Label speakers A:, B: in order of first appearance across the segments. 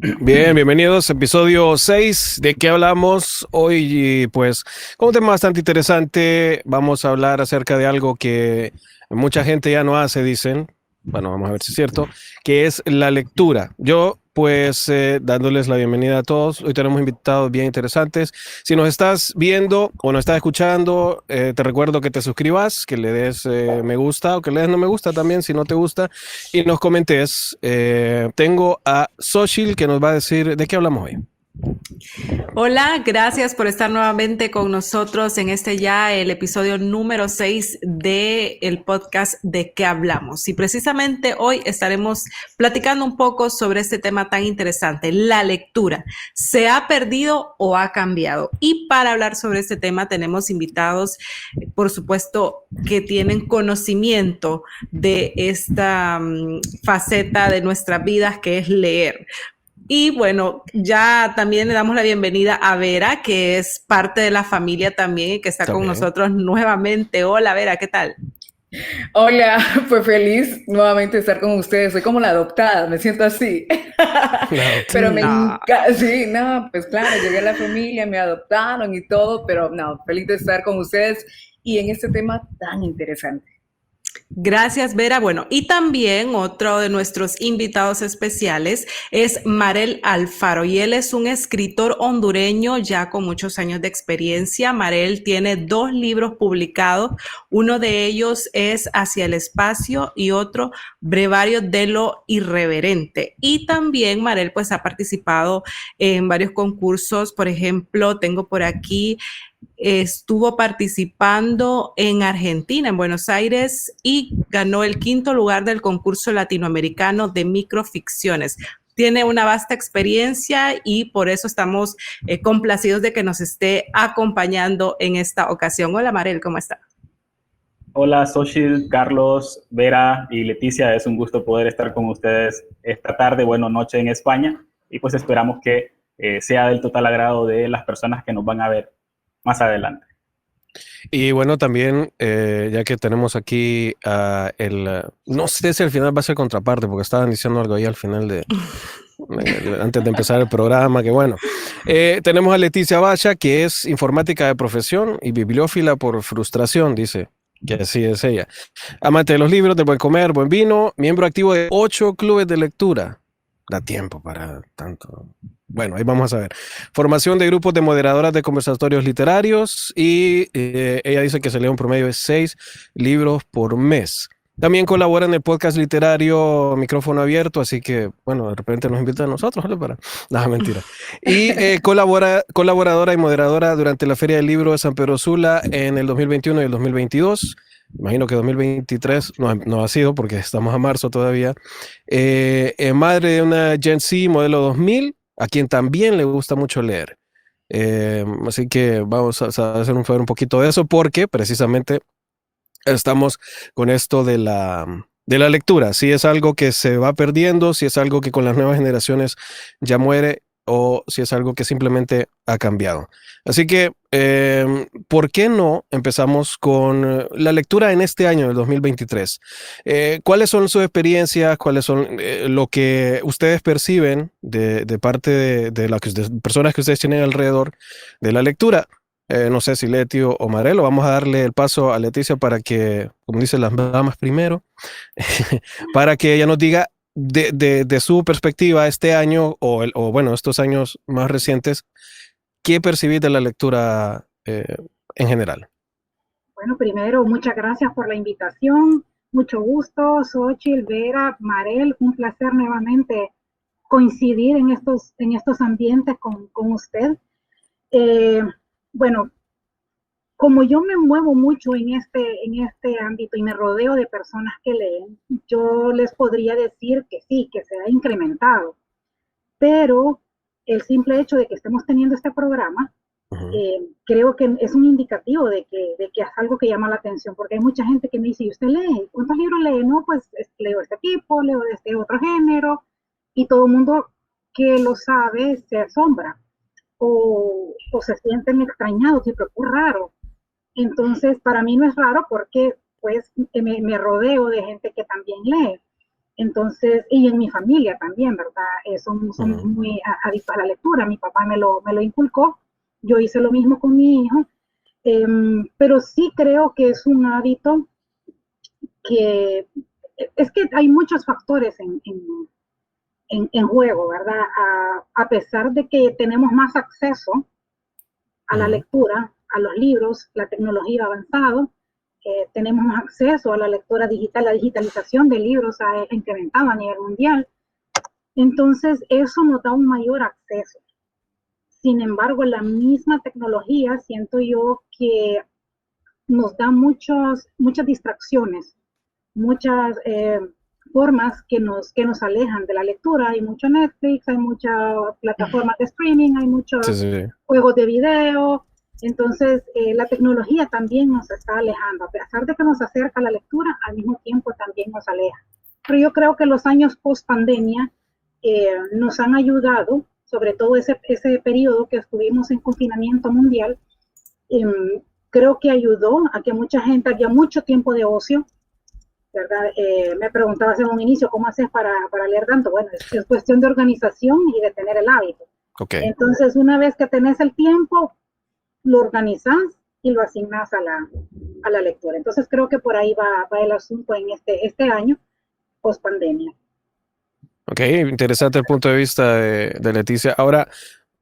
A: Bien, bienvenidos a episodio 6. ¿De qué hablamos hoy? Pues, con un tema bastante interesante, vamos a hablar acerca de algo que mucha gente ya no hace, dicen. Bueno, vamos a ver si es cierto, que es la lectura. Yo, pues, dándoles la bienvenida a todos. Hoy tenemos invitados bien interesantes. Si nos estás viendo o nos estás escuchando, te recuerdo que te suscribas, que le des me gusta o que le des no me gusta también si no te gusta y nos comentes. Tengo a Xochitl que nos va a decir de qué hablamos hoy.
B: Hola, gracias por estar nuevamente con nosotros en el episodio número 6 del podcast ¿De qué hablamos? Y precisamente hoy estaremos platicando un poco sobre este tema tan interesante, la lectura. ¿Se ha perdido o ha cambiado? Y para hablar sobre este tema tenemos invitados, por supuesto, que tienen conocimiento de esta faceta de nuestras vidas que es leer. Y bueno, ya también le damos la bienvenida a Vera, que es parte de la familia también y que está con
A: También.
B: nosotros nuevamente. Hola Vera, ¿qué tal?
C: Hola, pues feliz nuevamente de estar con ustedes. Soy como la adoptada, me siento así.
A: La adoptada.
C: Pero me
B: No.
C: encanta, sí, no, pues claro, llegué a la familia, me adoptaron y todo, pero no, feliz de estar con ustedes y en este tema tan interesante.
B: Gracias, Vera. Bueno, y también otro de nuestros invitados especiales es Marel Alfaro y él es un escritor hondureño ya con muchos años de experiencia. Marel tiene 2 libros publicados. Uno de ellos es Hacia el espacio y otro Brevario de lo irreverente. Y también Marel pues ha participado en varios concursos. Por ejemplo, tengo por aquí estuvo participando en Argentina, en Buenos Aires, y ganó el 5º lugar del concurso latinoamericano de microficciones. Tiene una vasta experiencia y por eso estamos complacidos de que nos esté acompañando en esta ocasión. Hola Marel, ¿cómo está?
D: Hola, Xochitl, Carlos, Vera y Leticia. Es un gusto poder estar con ustedes esta tarde, bueno, noche en España. Y pues esperamos que sea del total agrado de las personas que nos van a ver más adelante.
A: Y bueno, también, ya que tenemos aquí no sé si al final va a ser contraparte, porque estaban diciendo algo ahí al final antes de empezar el programa, que bueno. Tenemos a Leticia Bacha, que es informática de profesión y bibliófila por frustración, dice. Que así es ella. Amante de los libros, del buen comer, buen vino, miembro activo de 8 clubes de lectura. Da tiempo para tanto. Bueno, ahí vamos a ver. Formación de grupos de moderadoras de conversatorios literarios y ella dice que se lee un promedio de 6 libros por mes. También colabora en el podcast literario Micrófono Abierto, así que, bueno, de repente nos invita a nosotros, ¿vale? No, mentira. Y colaboradora y moderadora durante la Feria del Libro de San Pedro Sula en el 2021 y el 2022. Imagino que 2023 no ha sido porque estamos a marzo todavía. Madre de una Gen Z modelo 2000, a quien también le gusta mucho leer. Así que vamos a hacer un poquito de eso porque precisamente estamos con esto de la lectura. Si es algo que se va perdiendo, si es algo que con las nuevas generaciones ya muere o si es algo que simplemente ha cambiado. Así que, ¿por qué no empezamos con la lectura en este año, el 2023? ¿Cuáles son sus experiencias? ¿Cuáles son lo que ustedes perciben de parte de las personas que ustedes tienen alrededor de la lectura? No sé si Leti o Marelo, vamos a darle el paso a Leticia para que, como dicen las damas primero, para que ella nos diga de su perspectiva este año o bueno, estos años más recientes, ¿qué percibís de la lectura en general?
E: Bueno, primero, muchas gracias por la invitación. Mucho gusto, Xochitl, Vera, Marel, un placer nuevamente coincidir en estos ambientes con usted. Eh, bueno, como yo me muevo mucho en este ámbito y me rodeo de personas que leen, yo les podría decir que sí, que se ha incrementado, pero el simple hecho de que estemos teniendo este programa creo que es un indicativo de que es algo que llama la atención, porque hay mucha gente que me dice, ¿y usted lee? ¿Cuántos libros lee? No, pues leo este tipo, leo de este otro género, y todo el mundo que lo sabe se asombra o se sienten extrañados, tipo, es raro. Entonces, para mí no es raro porque pues me rodeo de gente que también lee. Entonces, y en mi familia también, ¿verdad? Son muy adictos a la lectura. Mi papá me lo inculcó. Yo hice lo mismo con mi hijo. Pero sí creo que es un hábito que es que hay muchos factores en juego, ¿verdad? A pesar de que tenemos más acceso a la lectura, a los libros, la tecnología ha avanzado, tenemos más acceso a la lectura digital, la digitalización de libros ha incrementado a nivel mundial. Entonces, eso nos da un mayor acceso. Sin embargo, la misma tecnología, siento yo que nos da muchas distracciones, muchas formas que nos alejan de la lectura. Hay mucho Netflix, hay muchas plataformas de streaming, hay muchos juegos de video. Entonces, la tecnología también nos está alejando. A pesar de que nos acerca a la lectura, al mismo tiempo también nos aleja. Pero yo creo que los años post pandemia nos han ayudado, sobre todo ese periodo que estuvimos en confinamiento mundial, creo que ayudó a que mucha gente, había mucho tiempo de ocio, ¿verdad? Me preguntabas en un inicio, ¿cómo haces para leer tanto? Bueno, es cuestión de organización y de tener el hábito.
A: Okay.
E: Entonces, una vez que tenés el tiempo, lo organizás y lo asignás a la lectura. Entonces, creo que por ahí va el asunto en este año, post pandemia.
A: Ok, interesante el punto de vista de Leticia. Ahora,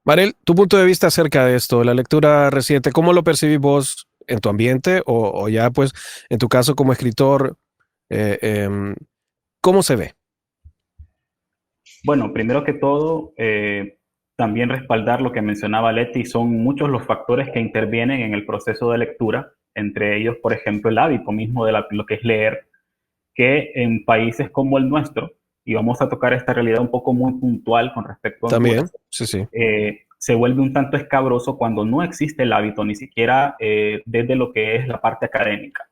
A: Marel, tu punto de vista acerca de esto, la lectura reciente, ¿cómo lo percibís vos en tu ambiente o ya pues en tu caso como escritor? ¿Cómo se ve?
D: Bueno, primero que todo, también respaldar lo que mencionaba Leti, son muchos los factores que intervienen en el proceso de lectura, entre ellos, por ejemplo, el hábito mismo de lo que es leer, que en países como el nuestro, y vamos a tocar esta realidad un poco muy puntual con respecto a
A: También,
D: Honduras,
A: sí.
D: Se vuelve un tanto escabroso cuando no existe el hábito, ni siquiera desde lo que es la parte académica.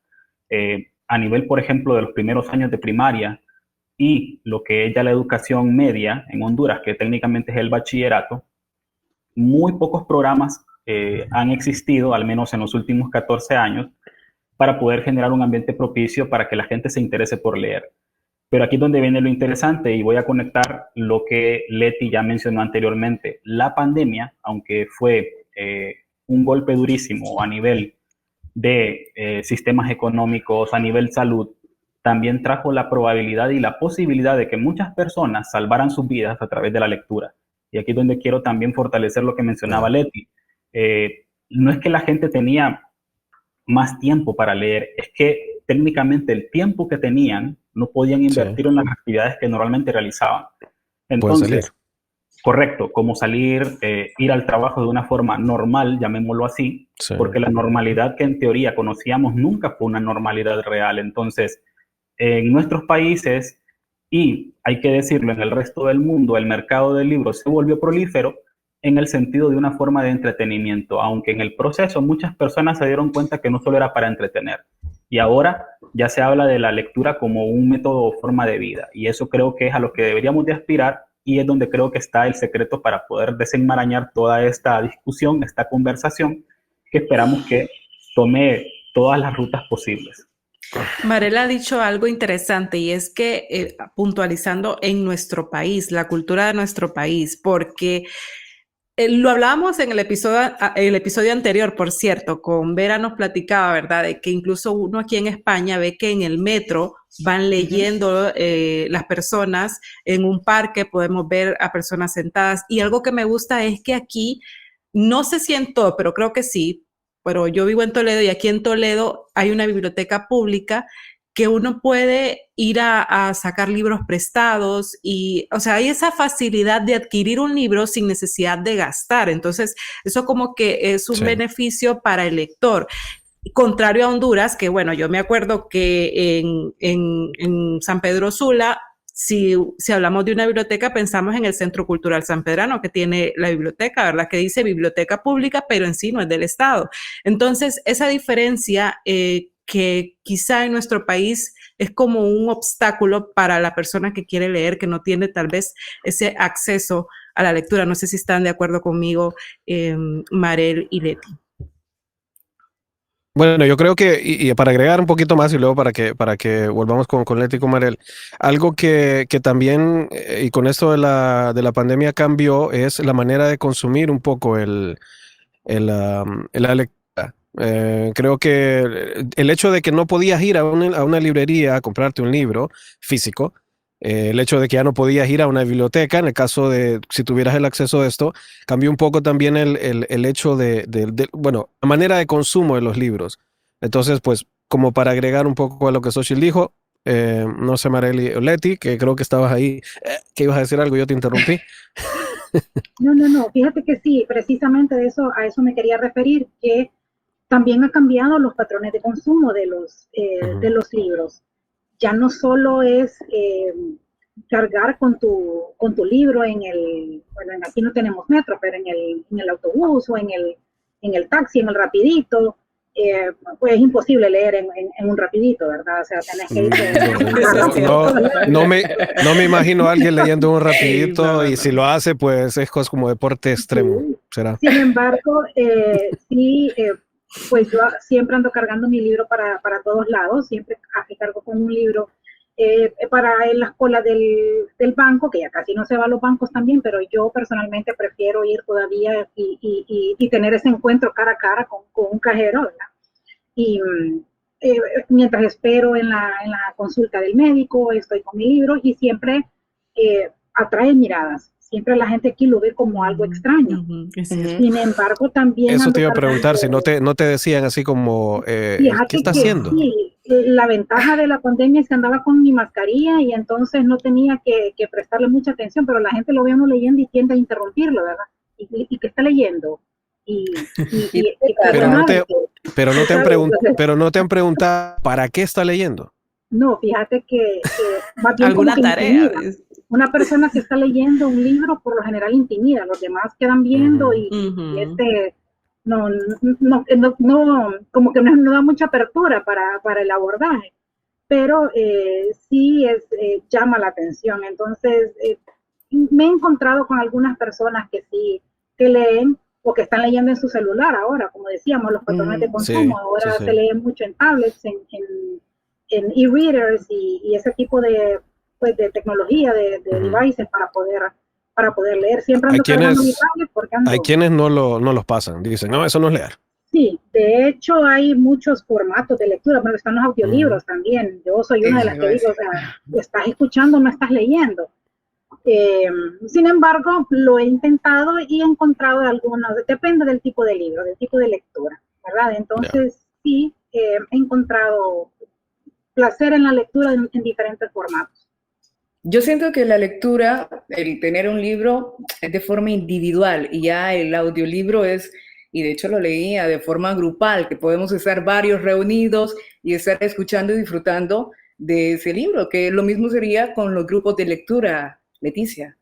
D: A nivel, por ejemplo, de los primeros años de primaria y lo que es ya la educación media en Honduras, que técnicamente es el bachillerato, muy pocos programas han existido, al menos en los últimos 14 años, para poder generar un ambiente propicio para que la gente se interese por leer. Pero aquí es donde viene lo interesante y voy a conectar lo que Leti ya mencionó anteriormente. La pandemia, aunque fue un golpe durísimo a nivel de sistemas económicos, a nivel salud, también trajo la probabilidad y la posibilidad de que muchas personas salvaran sus vidas a través de la lectura. Y aquí es donde quiero también fortalecer lo que mencionaba Leti. No es que la gente tenía más tiempo para leer, es que técnicamente el tiempo que tenían no podían invertir en las actividades que normalmente realizaban. Entonces, correcto, como salir, ir al trabajo de una forma normal, llamémoslo así, porque la normalidad que en teoría conocíamos nunca fue una normalidad real. Entonces, en nuestros países, y hay que decirlo, en el resto del mundo, el mercado del libro se volvió prolífero en el sentido de una forma de entretenimiento, aunque en el proceso muchas personas se dieron cuenta que no solo era para entretener. Y ahora ya se habla de la lectura como un método o forma de vida. Y eso creo que es a lo que deberíamos de aspirar y es donde creo que está el secreto para poder desenmarañar toda esta discusión, esta conversación, que esperamos que tome todas las rutas posibles.
B: Marela ha dicho algo interesante y es que puntualizando en nuestro país, la cultura de nuestro país, porque lo hablábamos en el episodio anterior, por cierto, con Vera nos platicaba, ¿verdad? De que incluso uno aquí en España ve que en el metro van leyendo las personas, en un parque podemos ver a personas sentadas y algo que me gusta es que aquí, no sé si en todo, pero creo que sí, pero yo vivo en Toledo y aquí en Toledo hay una biblioteca pública que uno puede ir a sacar libros prestados y, o sea, hay esa facilidad de adquirir un libro sin necesidad de gastar. Entonces, eso como que es un beneficio para el lector. Contrario a Honduras, que bueno, yo me acuerdo que en San Pedro Sula, si hablamos de una biblioteca, pensamos en el Centro Cultural Sanpedrano, que tiene la biblioteca, ¿verdad? Que dice biblioteca pública, pero en sí no es del Estado. Entonces, esa diferencia que quizá en nuestro país es como un obstáculo para la persona que quiere leer, que no tiene tal vez ese acceso a la lectura. No sé si están de acuerdo conmigo, Marel y Leti.
A: Bueno, yo creo que, y para agregar un poquito más y luego para que volvamos con Leti y con Mariel, algo que también, y con esto de la pandemia cambió, es la manera de consumir un poco la lectura. Creo que el hecho de que no podías ir a una librería a comprarte un libro físico, el hecho de que ya no podías ir a una biblioteca, en el caso de si tuvieras el acceso a esto, cambió un poco también el hecho bueno, la manera de consumo de los libros. Entonces, pues, como para agregar un poco a lo que Xochitl dijo, no sé, Marely o Leti, que creo que estabas ahí, que ibas a decir algo, yo te interrumpí.
E: No, fíjate que sí, precisamente a eso me quería referir, que también ha cambiado los patrones de consumo de los libros. Ya no solo es cargar con tu libro bueno, aquí no tenemos metro, pero en el autobús o en el taxi, en el rapidito, pues es imposible leer en un rapidito, ¿verdad? O sea, tenés que irte.
A: No me imagino a alguien leyendo un rapidito y si lo hace, pues es como deporte extremo, será.
E: Sin embargo, sí, pues yo siempre ando cargando mi libro para todos lados, siempre cargo con un libro para en las colas del banco, que ya casi no se va a los bancos también, pero yo personalmente prefiero ir todavía y tener ese encuentro cara a cara con un cajero, ¿verdad? Y mientras espero en la consulta del médico, estoy con mi libro y siempre atrae miradas. Siempre la gente aquí lo ve como algo extraño. Sin embargo, también...
A: Eso te iba a preguntar, si no te decían así como, ¿qué está haciendo?
E: Sí, la ventaja de la pandemia es que andaba con mi mascarilla y entonces no tenía que prestarle mucha atención, pero la gente lo ve uno leyendo y tiende a interrumpirlo, ¿verdad? ¿Y qué está leyendo?
A: Pero no te han preguntado ¿para qué está leyendo?
E: No, fíjate que más bien
B: alguna tarea.
E: Una persona que está leyendo un libro por lo general intimida, los demás quedan viendo y como que no da mucha apertura para el abordaje, pero sí llama la atención. Entonces, me he encontrado con algunas personas que sí, que leen o que están leyendo en su celular ahora, como decíamos, los patrones de consumo, ahora se lee mucho en tablets, en e-readers y ese tipo de tecnología, de devices para poder leer. Siempre ando cargando mi tablet porque
A: hay quienes no los pasan, dicen, no, eso no es leer.
E: Sí, de hecho hay muchos formatos de lectura, pero están los audiolibros también. Yo soy una de las que digo, o sea, estás escuchando, no estás leyendo. Sin embargo, lo he intentado y he encontrado algunos, depende del tipo de libro, del tipo de lectura, ¿verdad? Entonces, sí, he encontrado placer en la lectura en diferentes formatos.
C: Yo siento que la lectura, el tener un libro es de forma individual y ya el audiolibro es, y de hecho lo leía de forma grupal, que podemos estar varios reunidos y estar escuchando y disfrutando de ese libro, que lo mismo sería con los grupos de lectura, Leticia.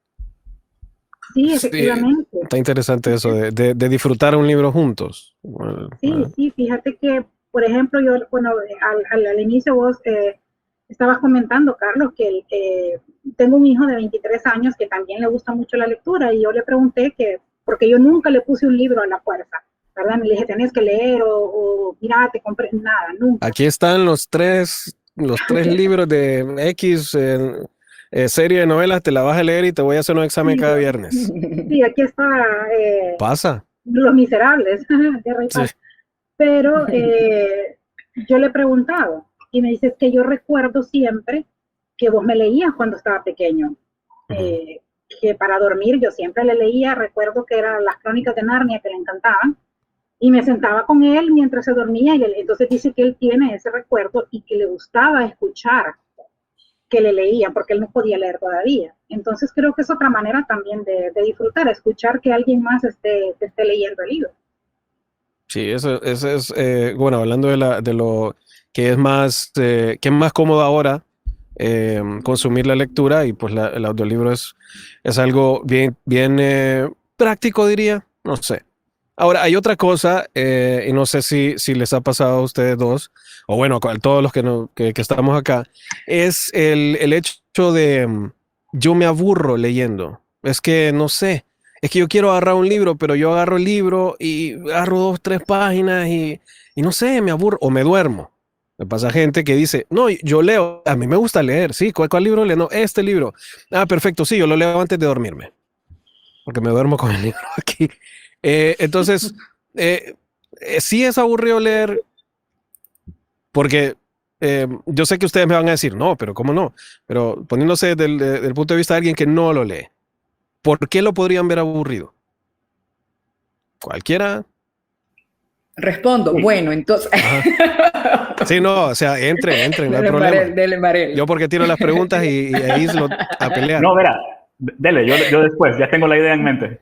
E: Sí, efectivamente.
A: Sí, está interesante eso de disfrutar un libro juntos.
E: Sí, fíjate que, por ejemplo, yo, bueno, al inicio vos estabas comentando, Carlos, que tengo un hijo de 23 años que también le gusta mucho la lectura y yo le pregunté porque yo nunca le puse un libro a la fuerza, ¿verdad? Me le dije, tenés que leer o mira, te compré, nada, nunca.
A: Aquí están los tres libros de X serie de novelas, te la vas a leer y te voy a hacer un examen cada viernes.
E: Sí, aquí está.
A: Pasa.
E: Los Miserables, de Ray Park. Sí. Pero yo le he preguntado y me dices que yo recuerdo siempre que vos me leías cuando estaba pequeño. Que para dormir yo siempre le leía, recuerdo que eran las Crónicas de Narnia que le encantaban, y me sentaba con él mientras se dormía, y entonces dice que él tiene ese recuerdo y que le gustaba escuchar que le leían, porque él no podía leer todavía. Entonces creo que es otra manera también de disfrutar, escuchar que alguien más esté leyendo el libro.
A: Sí, eso es, bueno, hablando de lo que es más cómodo ahora, consumir la lectura, y pues el audiolibro es algo bien práctico, diría, no sé. Ahora, hay otra cosa, y no sé si les ha pasado a ustedes dos, o bueno, a todos los que estamos acá, es el hecho de yo me aburro leyendo. Es que, no sé, es que yo quiero agarrar un libro, pero yo agarro el libro y agarro 2, 3 páginas y no sé, me aburro o me duermo. Me pasa gente que dice, no, yo leo, a mí me gusta leer, sí, ¿cuál libro leo? No, este libro. Ah, perfecto, sí, yo lo leo antes de dormirme, porque me duermo con el libro aquí. Entonces, sí es aburrido leer, porque yo sé que ustedes me van a decir, no, pero ¿cómo no? Pero poniéndose del punto de vista de alguien que no lo lee, ¿por qué lo podrían ver aburrido? Cualquiera.
C: Respondo, bueno, entonces...
A: Sí, no, o sea, entren, no hay
C: Dele,
A: problema.
C: Marel, dele, Marel.
A: Yo porque tiro las preguntas y ahí a pelear.
D: No, verá, dele, yo después, ya tengo la idea en mente.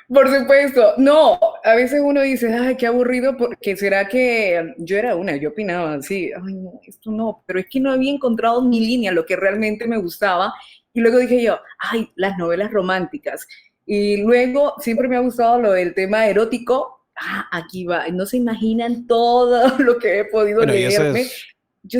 C: Por supuesto, no, a veces uno dice, ay, qué aburrido, porque será que yo era yo opinaba así, ay, no, esto no, pero es que no había encontrado mi línea, lo que realmente me gustaba, y luego dije yo, ay, las novelas románticas, y luego siempre me ha gustado lo del tema erótico, aquí va, no se imaginan todo lo que he podido
A: Bueno, y
C: leerme.
A: ese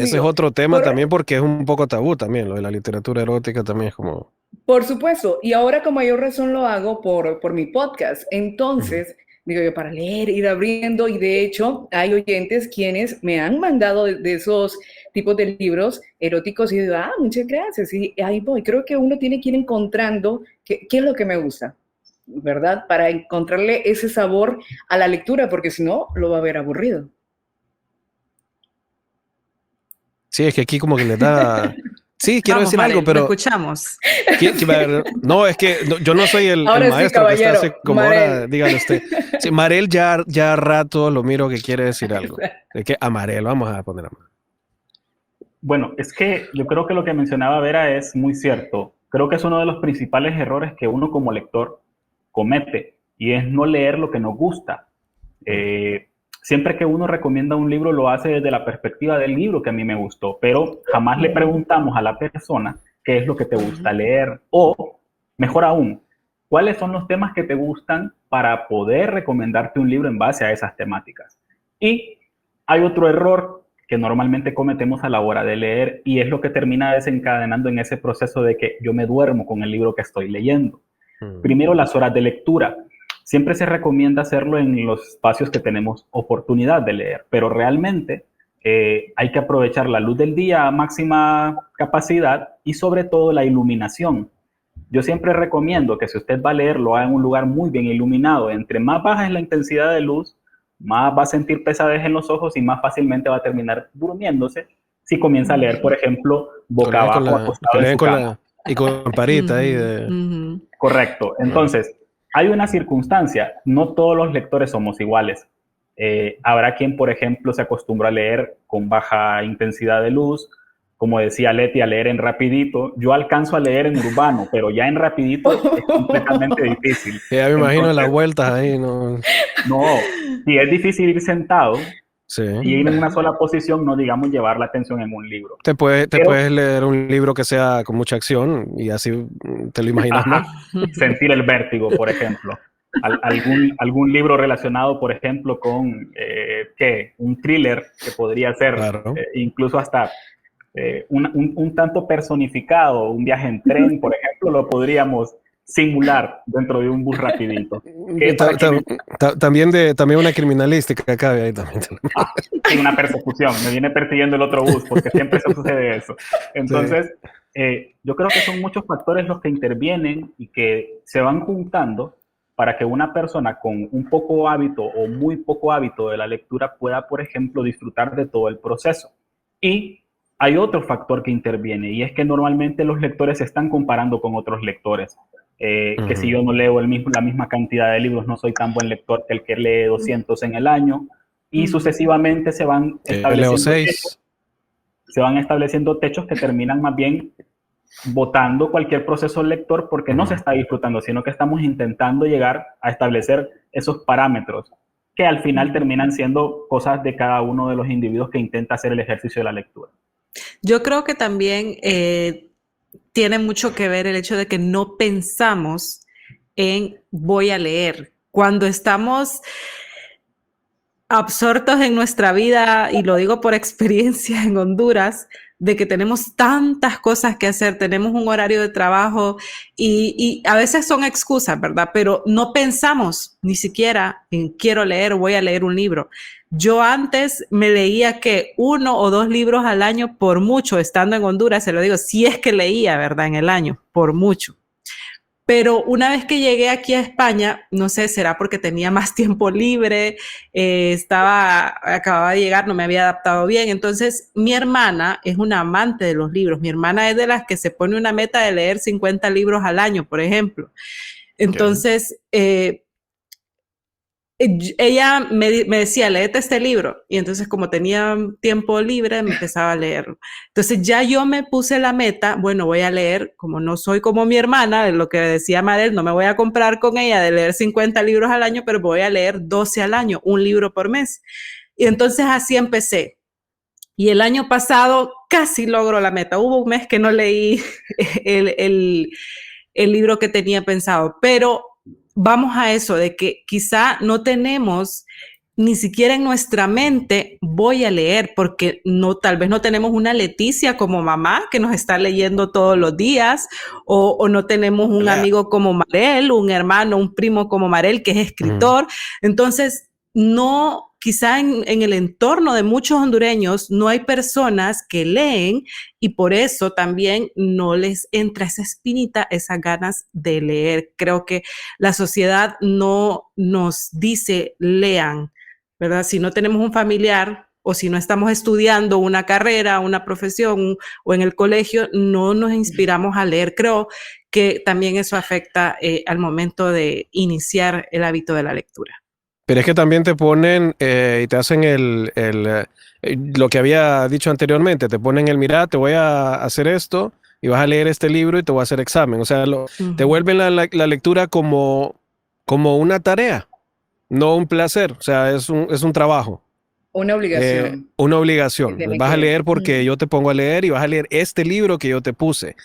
A: es otro tema también porque es un poco tabú también, lo de la literatura erótica también es como...
C: Por supuesto, y ahora con mayor razón lo hago por mi podcast. Entonces, digo yo, para leer, ir abriendo, y de hecho hay oyentes quienes me han mandado de esos tipos de libros eróticos y digo, muchas gracias, y ahí voy. Creo que uno tiene que ir encontrando qué es lo que me gusta, ¿verdad? Para encontrarle ese sabor a la lectura, porque si no, lo va a ver aburrido.
A: Sí, es que aquí como que le da... Sí, quiero
B: Vamos,
A: decir
B: Marel,
A: algo, pero...
B: lo escuchamos.
A: No, es que yo no soy el
C: Ahora sí,
A: maestro que está
C: caballero,
A: así como
C: Marel.
A: ahora, dígale usted. Sí, Marel ya rato lo miro que quiere decir algo. Es que a Marel, vamos a poner a Marel.
D: Bueno, es que yo creo que lo que mencionaba Vera es muy cierto. Creo que es uno de los principales errores que uno como lector comete, y es no leer lo que nos gusta. Siempre que uno recomienda un libro lo hace desde la perspectiva del libro que a mí me gustó, pero jamás le preguntamos a la persona qué es lo que te gusta leer, o mejor aún, cuáles son los temas que te gustan para poder recomendarte un libro en base a esas temáticas. Y hay otro error que normalmente cometemos a la hora de leer, y es lo que termina desencadenando en ese proceso de que yo me duermo con el libro que estoy leyendo. Primero, las horas de lectura. Siempre se recomienda hacerlo en los espacios que tenemos oportunidad de leer, pero realmente hay que aprovechar la luz del día a máxima capacidad y sobre todo la iluminación. Yo siempre recomiendo que si usted va a leer, lo haga en un lugar muy bien iluminado. Entre más baja es la intensidad de luz, más va a sentir pesadez en los ojos y más fácilmente va a terminar durmiéndose si comienza a leer, por ejemplo, boca abajo, acostado en su cama.
A: Y con parita ahí de...
D: Correcto. Entonces, hay una circunstancia, no todos los lectores somos iguales. Habrá quien, por ejemplo, se acostumbra a leer con baja intensidad de luz, como decía Leti, a leer en rapidito. Yo alcanzo a leer en urbano, pero ya en rapidito es completamente difícil.
A: Ya me imagino las vueltas ahí, ¿no?
D: No, si es difícil ir sentado,
A: Sí.
D: y ir en una sola posición, no digamos llevar la atención en un libro.
A: Te puedes leer un libro que sea con mucha acción y así te lo imaginas más.
D: Sentir el vértigo, por ejemplo. Algún libro relacionado, por ejemplo, con un thriller que podría ser, claro, incluso hasta un tanto personificado, un viaje en tren, por ejemplo, lo podríamos simular dentro de un bus rapidito.
A: También una criminalística acá ahí también.
D: Sí, una persecución, me viene persiguiendo el otro bus, porque siempre se sucede eso. Entonces, yo creo que son muchos factores los que intervienen y que se van juntando para que una persona con un poco hábito o muy poco hábito de la lectura pueda, por ejemplo, disfrutar de todo el proceso. Y hay otro factor que interviene, y es que normalmente los lectores se están comparando con otros lectores. Que si yo no leo la misma cantidad de libros, no soy tan buen lector que el que lee 200 en el año, y sucesivamente se van estableciendo techos que terminan más bien botando cualquier proceso lector, porque no se está disfrutando, sino que estamos intentando llegar a establecer esos parámetros que al final terminan siendo cosas de cada uno de los individuos que intenta hacer el ejercicio de la lectura.
B: Yo creo que también tiene mucho que ver el hecho de que no pensamos en voy a leer. Cuando estamos absortos en nuestra vida, y lo digo por experiencia en Honduras, de que tenemos tantas cosas que hacer, tenemos un horario de trabajo y a veces son excusas, ¿verdad? Pero no pensamos ni siquiera en quiero leer o voy a leer un libro. Yo antes me leía que 1 o 2 libros al año por mucho, estando en Honduras, se lo digo, si es que leía, ¿verdad? En el año, por mucho. Pero una vez que llegué aquí a España, no sé, será porque tenía más tiempo libre, acababa de llegar, no me había adaptado bien. Entonces, mi hermana es una amante de los libros. Mi hermana es de las que se pone una meta de leer 50 libros al año, por ejemplo. Entonces, ella me decía, léete este libro. Y entonces, como tenía tiempo libre, me empezaba a leerlo. Entonces, ya yo me puse la meta, bueno, voy a leer, como no soy como mi hermana, de lo que decía Marel, no me voy a comprar con ella de leer 50 libros al año, pero voy a leer 12 al año, un libro por mes. Y entonces así empecé. Y el año pasado casi logro la meta. Hubo un mes que no leí el libro que tenía pensado, pero vamos a eso, de que quizá no tenemos ni siquiera en nuestra mente voy a leer, porque tal vez no tenemos una Leticia como mamá que nos está leyendo todos los días, o no tenemos un amigo como Marel, un hermano, un primo como Marel que es escritor. Entonces, no, quizá en el entorno de muchos hondureños no hay personas que leen y por eso también no les entra esa espinita, esas ganas de leer. Creo que la sociedad no nos dice lean, ¿verdad? Si no tenemos un familiar o si no estamos estudiando una carrera, una profesión o en el colegio, no nos inspiramos a leer. Creo que también eso afecta al momento de iniciar el hábito de la lectura.
A: Pero es que también te ponen y te hacen lo que había dicho anteriormente, te ponen mira, te voy a hacer esto y vas a leer este libro y te voy a hacer examen. O sea, te vuelven la lectura como una tarea, no un placer. O sea, es un trabajo.
C: Una obligación.
A: Una obligación. Vas a leer porque yo te pongo a leer y vas a leer este libro que yo te puse.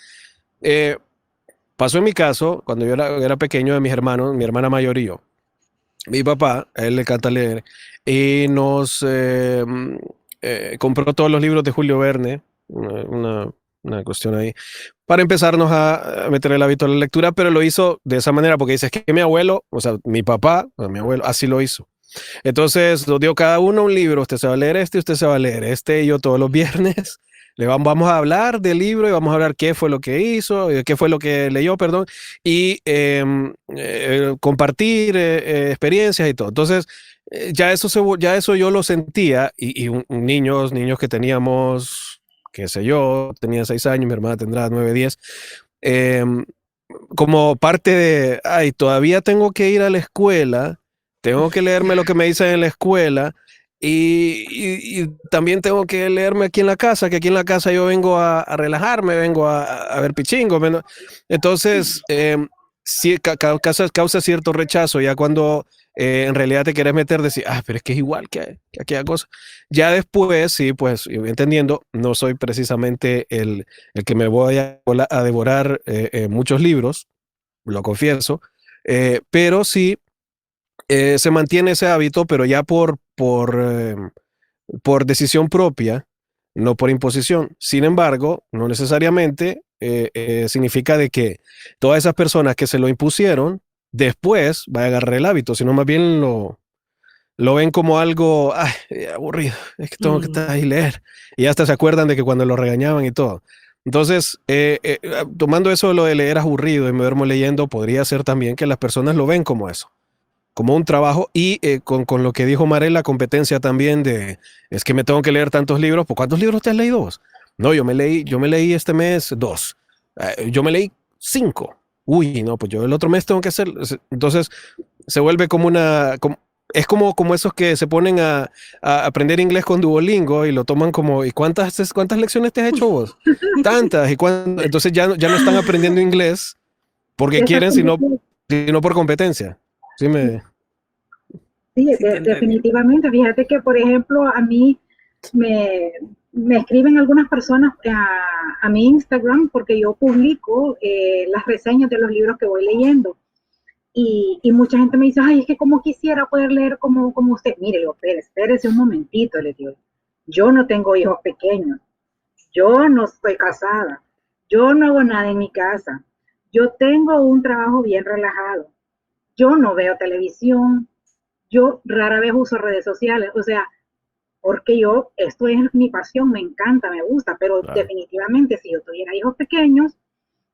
A: Pasó en mi caso, cuando yo era pequeño, de mis hermanos, mi hermana mayor y yo. Mi papá, a él le encanta leer, y nos compró todos los libros de Julio Verne, una cuestión ahí, para empezarnos a meter el hábito de la lectura, pero lo hizo de esa manera, porque dice, es que mi abuelo, o sea, mi papá, mi abuelo, así lo hizo. Entonces nos dio cada uno un libro, usted se va a leer este, usted se va a leer este, y yo todos los viernes vamos a hablar del libro y vamos a hablar qué fue lo que hizo, qué fue lo que leyó, perdón, y compartir experiencias y todo. Entonces, ya eso yo lo sentía y niños que teníamos, qué sé yo, tenía 6 años, mi hermana tendrá 9, 10, como parte de, ay, todavía tengo que ir a la escuela, tengo que leerme lo que me dicen en la escuela. Y también tengo que leerme aquí en la casa, que aquí en la casa yo vengo a relajarme, vengo a ver pichingo. Entonces, sí, causa cierto rechazo ya cuando en realidad te quieres meter, decir, pero es que es igual que aquella cosa. Ya después, sí, pues yo entendiendo, no soy precisamente el que me voy a devorar muchos libros, lo confieso, pero sí se mantiene ese hábito, pero ya por decisión propia, no por imposición. Sin embargo, no necesariamente significa de que todas esas personas que se lo impusieron después van a agarrar el hábito, sino más bien lo ven como algo aburrido, es que tengo que estar ahí y leer. Y hasta se acuerdan de que cuando lo regañaban y todo. Entonces, tomando eso de lo de leer aburrido y me duermo leyendo, podría ser también que las personas lo ven como eso, como un trabajo, y con lo que dijo Marel, la competencia también es que me tengo que leer tantos libros. ¿Por cuántos libros te has leído vos? No, yo me leí este mes 2. Yo me leí 5. Uy, no, pues yo el otro mes tengo que hacer. Entonces se vuelve como es como esos que se ponen a aprender inglés con Duolingo y lo toman como, ¿y cuántas lecciones te has hecho vos? Tantas. Entonces ya no están aprendiendo inglés porque quieren, sino por competencia. Sí,
E: definitivamente. Fíjate que, por ejemplo, a mí me escriben algunas personas a mi Instagram porque yo publico las reseñas de los libros que voy leyendo. Y mucha gente me dice, ay, es que como quisiera poder leer como usted. Mire, espérese un momentito, le digo. Yo no tengo hijos pequeños. Yo no estoy casada, yo no hago nada en mi casa, yo tengo un trabajo bien relajado, yo no veo televisión, yo rara vez uso redes sociales, o sea, porque esto es mi pasión, me encanta, me gusta, pero definitivamente si yo tuviera hijos pequeños,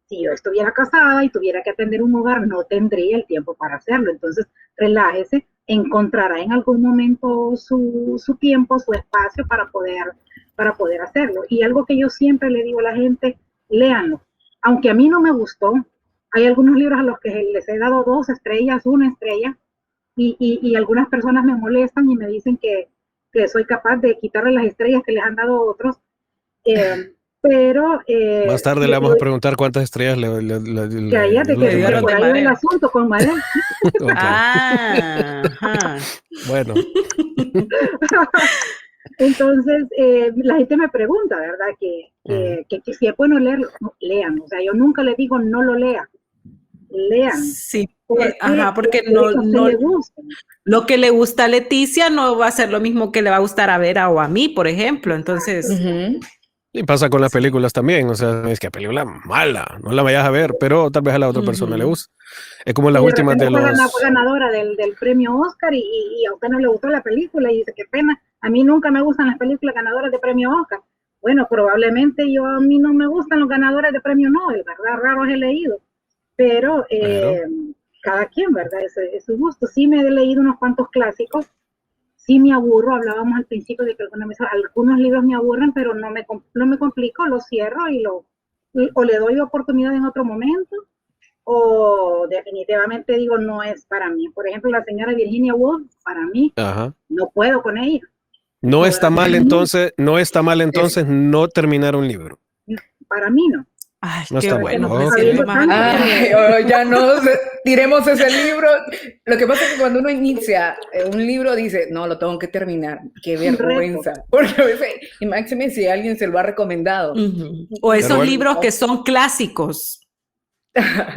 E: si yo estuviera casada y tuviera que atender un hogar, no tendría el tiempo para hacerlo. Entonces, relájese, encontrará en algún momento su tiempo, su espacio para poder hacerlo. Y algo que yo siempre le digo a la gente, léanlo. Aunque a mí no me gustó, hay algunos libros a los que les he dado 2 estrellas, 1 estrella, y algunas personas me molestan y me dicen que soy capaz de quitarle las estrellas que les han dado otros. Pero
A: más tarde le vamos a preguntar cuántas estrellas
E: cállate, que por ahí va el asunto con Marel.
A: Okay.
B: Ajá.
A: Bueno.
E: Entonces, la gente me pregunta, ¿verdad? Que si es bueno leerlo. No, lean. O sea, yo nunca le digo no lo lea. Lean.
B: Sí, porque no
E: le gusta.
B: Lo que le gusta a Leticia no va a ser lo mismo que le va a gustar a Vera o a mí, por ejemplo. Entonces...
A: Y pasa con las películas también, o sea, es que película mala, no la vayas a ver, pero tal vez a la otra persona le gusta. Es como las últimas de los...
E: Fue ganadora del premio Oscar y a usted no le gustó la película y dice, qué pena, a mí nunca me gustan las películas ganadoras de premio Oscar. Bueno, probablemente a mí no me gustan los ganadores de premio Nobel, ¿verdad? Raros he leído, pero cada quien, ¿verdad? Es su gusto. Sí me he leído unos cuantos clásicos. Sí me aburro, hablábamos al principio de que algunos libros me aburren, pero no me complico, los cierro o le doy oportunidad en otro momento, o definitivamente digo, no es para mí. Por ejemplo, la señora Virginia Woolf, para mí, no puedo con ella.
A: No está mal entonces no terminar un libro.
E: Para mí no.
B: Ay,
A: no
B: qué
A: está
B: bueno.
C: Ya no tiremos ese libro. Lo que pasa es que cuando uno inicia un libro dice, no, lo tengo que terminar. Qué vergüenza. Porque a veces, y máxime si alguien se lo ha recomendado.
B: O esos libros que son clásicos,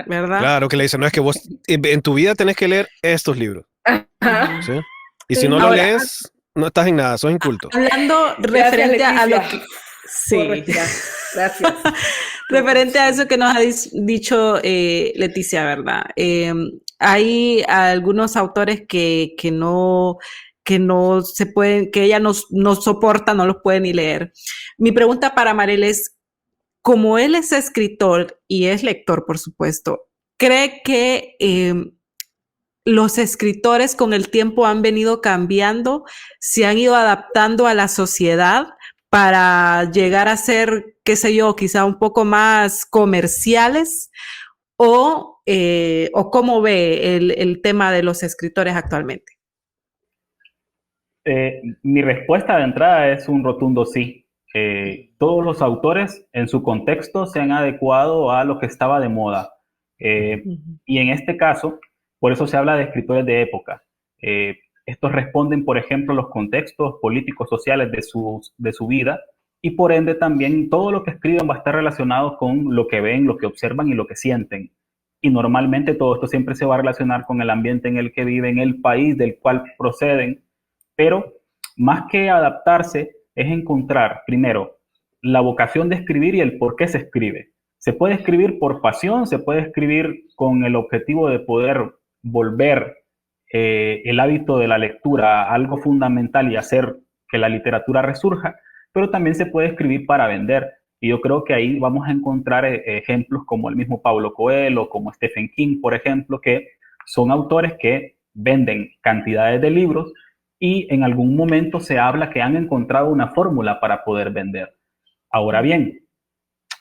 B: ¿verdad?
A: Claro, que le dicen, no, es que vos en tu vida tenés que leer estos libros. ¿Sí? Y si no lo lees, no estás en nada, sos inculto.
B: Hablando referente a lo que... Sí.
C: Gracias.
B: Referente a eso que nos ha dicho Leticia, ¿verdad? Hay algunos autores que no se pueden, que ella no soporta, no los puede ni leer. Mi pregunta para Marel es, como él es escritor y es lector, por supuesto, ¿cree que los escritores con el tiempo han venido cambiando, se han ido adaptando a la sociedad para llegar a ser, qué sé yo, quizá un poco más comerciales? ¿O cómo ve el tema de los escritores actualmente?
D: Mi respuesta de entrada es un rotundo sí. Todos los autores en su contexto se han adecuado a lo que estaba de moda. Y en este caso, por eso se habla de escritores de época. Estos responden, por ejemplo, a los contextos políticos, sociales de su vida, y por ende también todo lo que escriben va a estar relacionado con lo que ven, lo que observan y lo que sienten. Y normalmente todo esto siempre se va a relacionar con el ambiente en el que viven, el país del cual proceden, pero más que adaptarse es encontrar, primero, la vocación de escribir y el por qué se escribe. Se puede escribir por pasión, se puede escribir con el objetivo de poder volver el hábito de la lectura a algo fundamental y hacer que la literatura resurja, pero también se puede escribir para vender. Y yo creo que ahí vamos a encontrar ejemplos como el mismo Paulo Coelho, como Stephen King, por ejemplo, que son autores que venden cantidades de libros y en algún momento se habla que han encontrado una fórmula para poder vender. Ahora bien,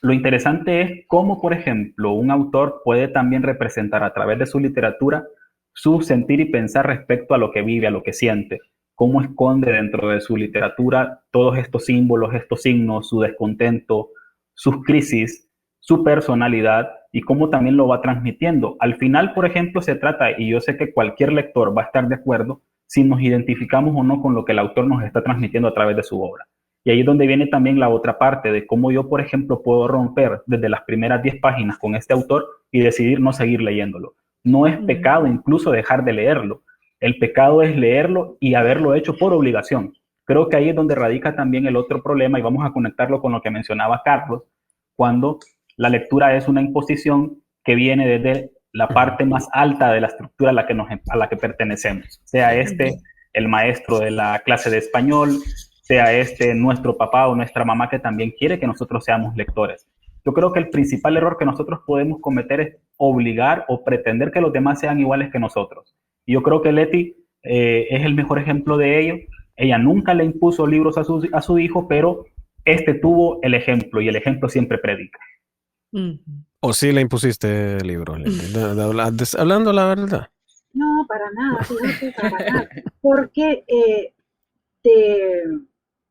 D: lo interesante es cómo, por ejemplo, un autor puede también representar a través de su literatura su sentir y pensar respecto a lo que vive, a lo que siente. Cómo esconde dentro de su literatura todos estos símbolos, estos signos, su descontento, sus crisis, su personalidad y cómo también lo va transmitiendo. Al final, por ejemplo, se trata, y yo sé que cualquier lector va a estar de acuerdo, si nos identificamos o no con lo que el autor nos está transmitiendo a través de su obra. Y ahí es donde viene también la otra parte de cómo yo, por ejemplo, puedo romper desde las primeras 10 páginas con este autor y decidir no seguir leyéndolo. No es pecado incluso dejar de leerlo. El pecado es leerlo y haberlo hecho por obligación. creo que ahí es donde radica también el otro problema, y vamos a conectarlo con lo que mencionaba Carlos, cuando la lectura es una imposición que viene desde la parte más alta de la estructura a la que pertenecemos, sea el maestro de la clase de español, sea nuestro papá o nuestra mamá, que también quiere que nosotros seamos lectores. Yo creo que el principal error que nosotros podemos cometer es obligar o pretender que los demás sean iguales que nosotros. Y yo creo que Leti es el mejor ejemplo de ello. Ella nunca le impuso libros a su hijo, pero tuvo el ejemplo, y el ejemplo siempre predica.
A: ¿O sí le impusiste libros, Leti? Hablando la verdad.
E: No, para nada, fíjate, para nada. Porque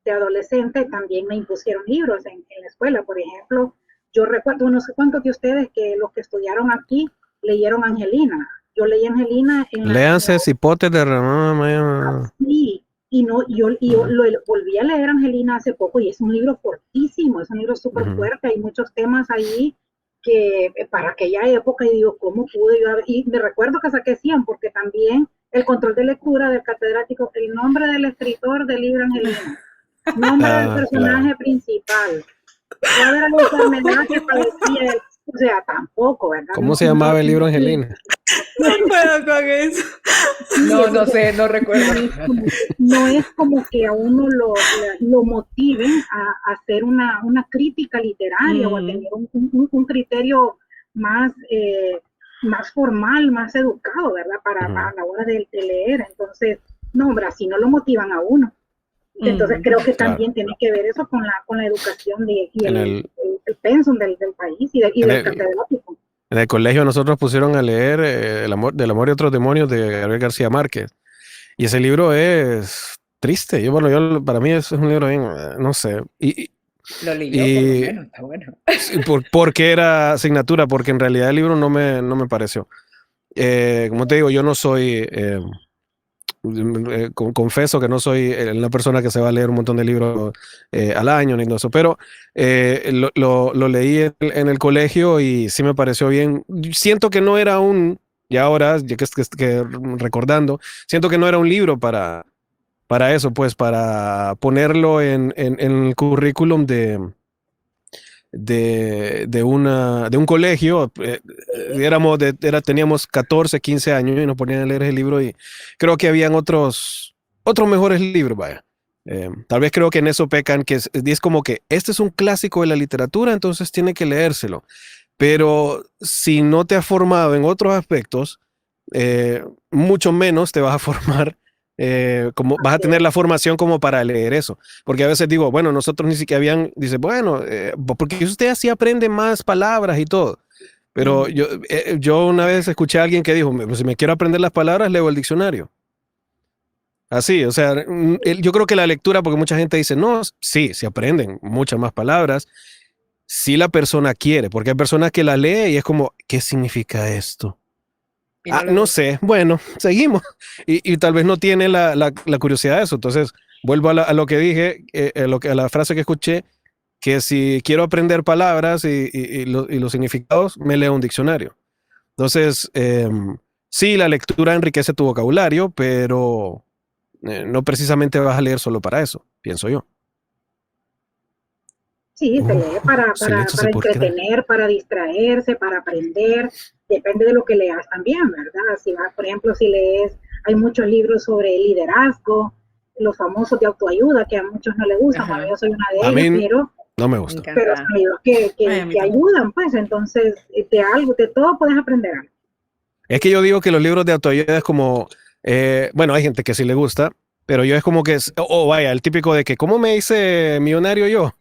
E: de adolescente también me impusieron libros en la escuela. Por ejemplo, yo recuerdo, no sé cuántos de ustedes que los que estudiaron aquí leyeron Angelina. Yo leí Angelina en
A: Léanse Cipotes de Ramón Maya.
E: Sí, y yo lo volví a leer Angelina hace poco, y es un libro fortísimo, es un libro súper fuerte, hay muchos temas ahí que para aquella época, y digo, ¿cómo pude yo haber? Y me recuerdo que saqué 100, porque también el control de lectura del catedrático, el nombre del escritor del libro Angelina, nombre del personaje principal, cuál era la enfermedad que padecía él, o sea, tampoco, ¿verdad?
A: ¿Cómo se llamaba el libro Angelina?
B: No puedo con eso.
C: No sé, no recuerdo.
E: No es como que a uno lo motiven a hacer una crítica literaria o a tener un criterio más formal, más educado, ¿verdad? Para la hora de leer. Entonces, no, hombre, así no lo motivan a uno. Entonces creo que también tiene que ver eso con la educación y el pensum del país y del catedrático.
A: En el colegio nosotros pusieron a leer Del amor y otros demonios de Gabriel García Márquez. Y ese libro es triste. Para mí es un libro bien, no sé.
C: Lo leyó, por lo menos, está bueno.
A: Porque era asignatura, porque en realidad el libro no me pareció. Como te digo, yo no soy... confieso que no soy una persona que se va a leer un montón de libros al año ni eso, pero lo leí en el colegio y sí me pareció bien. Siento que no era ya ahora, ya que recordando, siento que no era un libro para eso, pues para ponerlo en el currículum de un colegio. Teníamos 14, 15 años y nos ponían a leer ese libro, y creo que habían otros mejores libros, vaya. Tal vez creo que en eso pecan, que es como que este es un clásico de la literatura, entonces tiene que leérselo. Pero si no te has formado en otros aspectos, mucho menos te vas a formar, como vas a tener la formación como para leer eso. Porque a veces digo, bueno, nosotros ni siquiera dice, bueno, porque usted así aprende más palabras y todo. Pero yo una vez escuché a alguien que dijo, si me quiero aprender las palabras, leo el diccionario. Así, o sea, yo creo que la lectura, porque mucha gente dice, no, sí, se aprenden muchas más palabras, si la persona quiere, porque hay personas que la lee y es como, ¿qué significa esto? No sé, bueno, seguimos. Y tal vez no tiene la curiosidad de eso. Entonces, vuelvo a lo que dije, a la frase que escuché, que si quiero aprender palabras y los significados, me leo un diccionario. Entonces, sí, la lectura enriquece tu vocabulario, pero no precisamente vas a leer solo para eso, pienso yo.
E: Sí, se lee para entretener, para distraerse, para aprender. Depende de lo que leas también, ¿verdad? Si vas, por ejemplo, si lees, hay muchos libros sobre liderazgo, los famosos de autoayuda, que a muchos no les gustan. Bueno, yo soy una de ellas, pero
A: no me gusta.
E: Pero son libros que ayudan, pues. Entonces, de todo puedes aprender algo.
A: Es que yo digo que los libros de autoayuda es como, bueno, hay gente que sí le gusta, pero yo es como que, vaya, el típico de que, ¿cómo me hice millonario yo?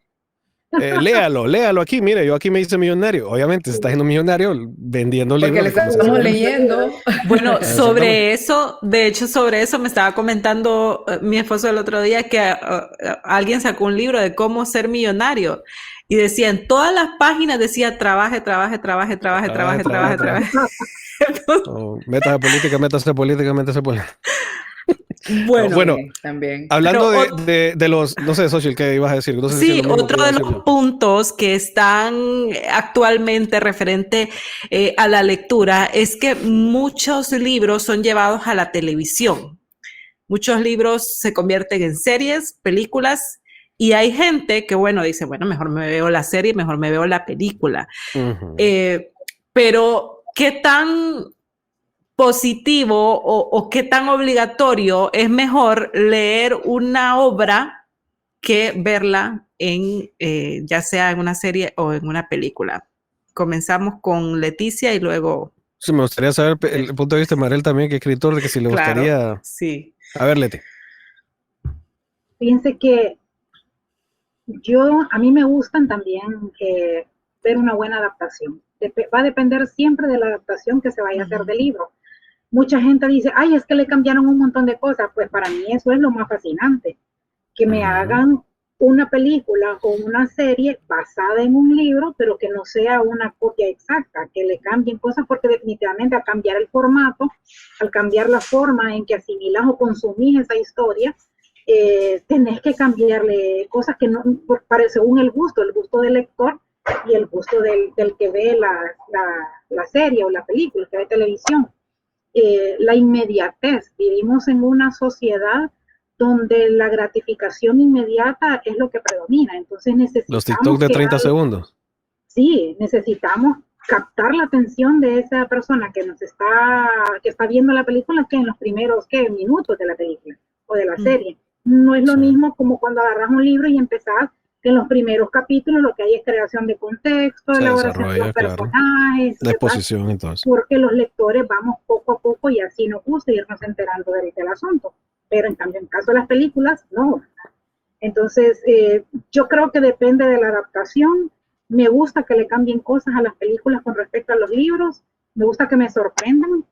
A: Léalo aquí, mire, yo aquí me hice millonario. Obviamente se está haciendo millonario vendiendo libros.
C: Porque le estamos leyendo.
B: Bueno, sobre eso me estaba comentando mi esposo el otro día, que alguien sacó un libro de cómo ser millonario. Y decía, en todas las páginas decía, trabaje.
A: Métase política.
B: Bueno,
C: también.
A: Hablando de los, no sé, Xochitl, ¿qué ibas a decir? No sé
B: sí, otro de los puntos que están actualmente referente a la lectura es que muchos libros son llevados a la televisión. muchos libros se convierten en series, películas, y hay gente que, bueno, dice, bueno, mejor me veo la serie, mejor me veo la película. Pero, ¿qué tan positivo o qué tan obligatorio es mejor leer una obra que verla en, ya sea en una serie o en una película? Comenzamos con Leticia y luego...
A: Sí, me gustaría saber el punto de vista de Marel también, que escritor, de que si le gustaría...
B: Claro, sí.
A: A ver, Leti.
E: Fíjense que a mí me gustan también ver una buena adaptación. Va a depender siempre de la adaptación que se vaya a hacer del libro. Mucha gente dice, ay, es que le cambiaron un montón de cosas. Pues para mí eso es lo más fascinante, que me hagan una película o una serie basada en un libro, pero que no sea una copia exacta, que le cambien cosas, porque definitivamente al cambiar el formato, al cambiar la forma en que asimilas o consumís esa historia, tenés que cambiarle cosas que no, según el gusto del lector y el gusto del que ve la serie o la película, que ve televisión. La inmediatez. Vivimos en una sociedad donde la gratificación inmediata es lo que predomina. Entonces necesitamos...
A: Los TikTok de 30 segundos.
E: Sí, necesitamos captar la atención de esa persona que está viendo la película, que en los primeros minutos de la película o de la serie. No es lo mismo como cuando agarras un libro y empezás, que en los primeros capítulos lo que hay es creación de contexto, elaboración de los personajes,
A: la exposición, entonces.
E: Porque los lectores vamos poco a poco y así nos gusta irnos enterando del asunto. Pero en cambio, en caso de las películas, no. Entonces, yo creo que depende de la adaptación. Me gusta que le cambien cosas a las películas con respecto a los libros. Me gusta que me sorprendan.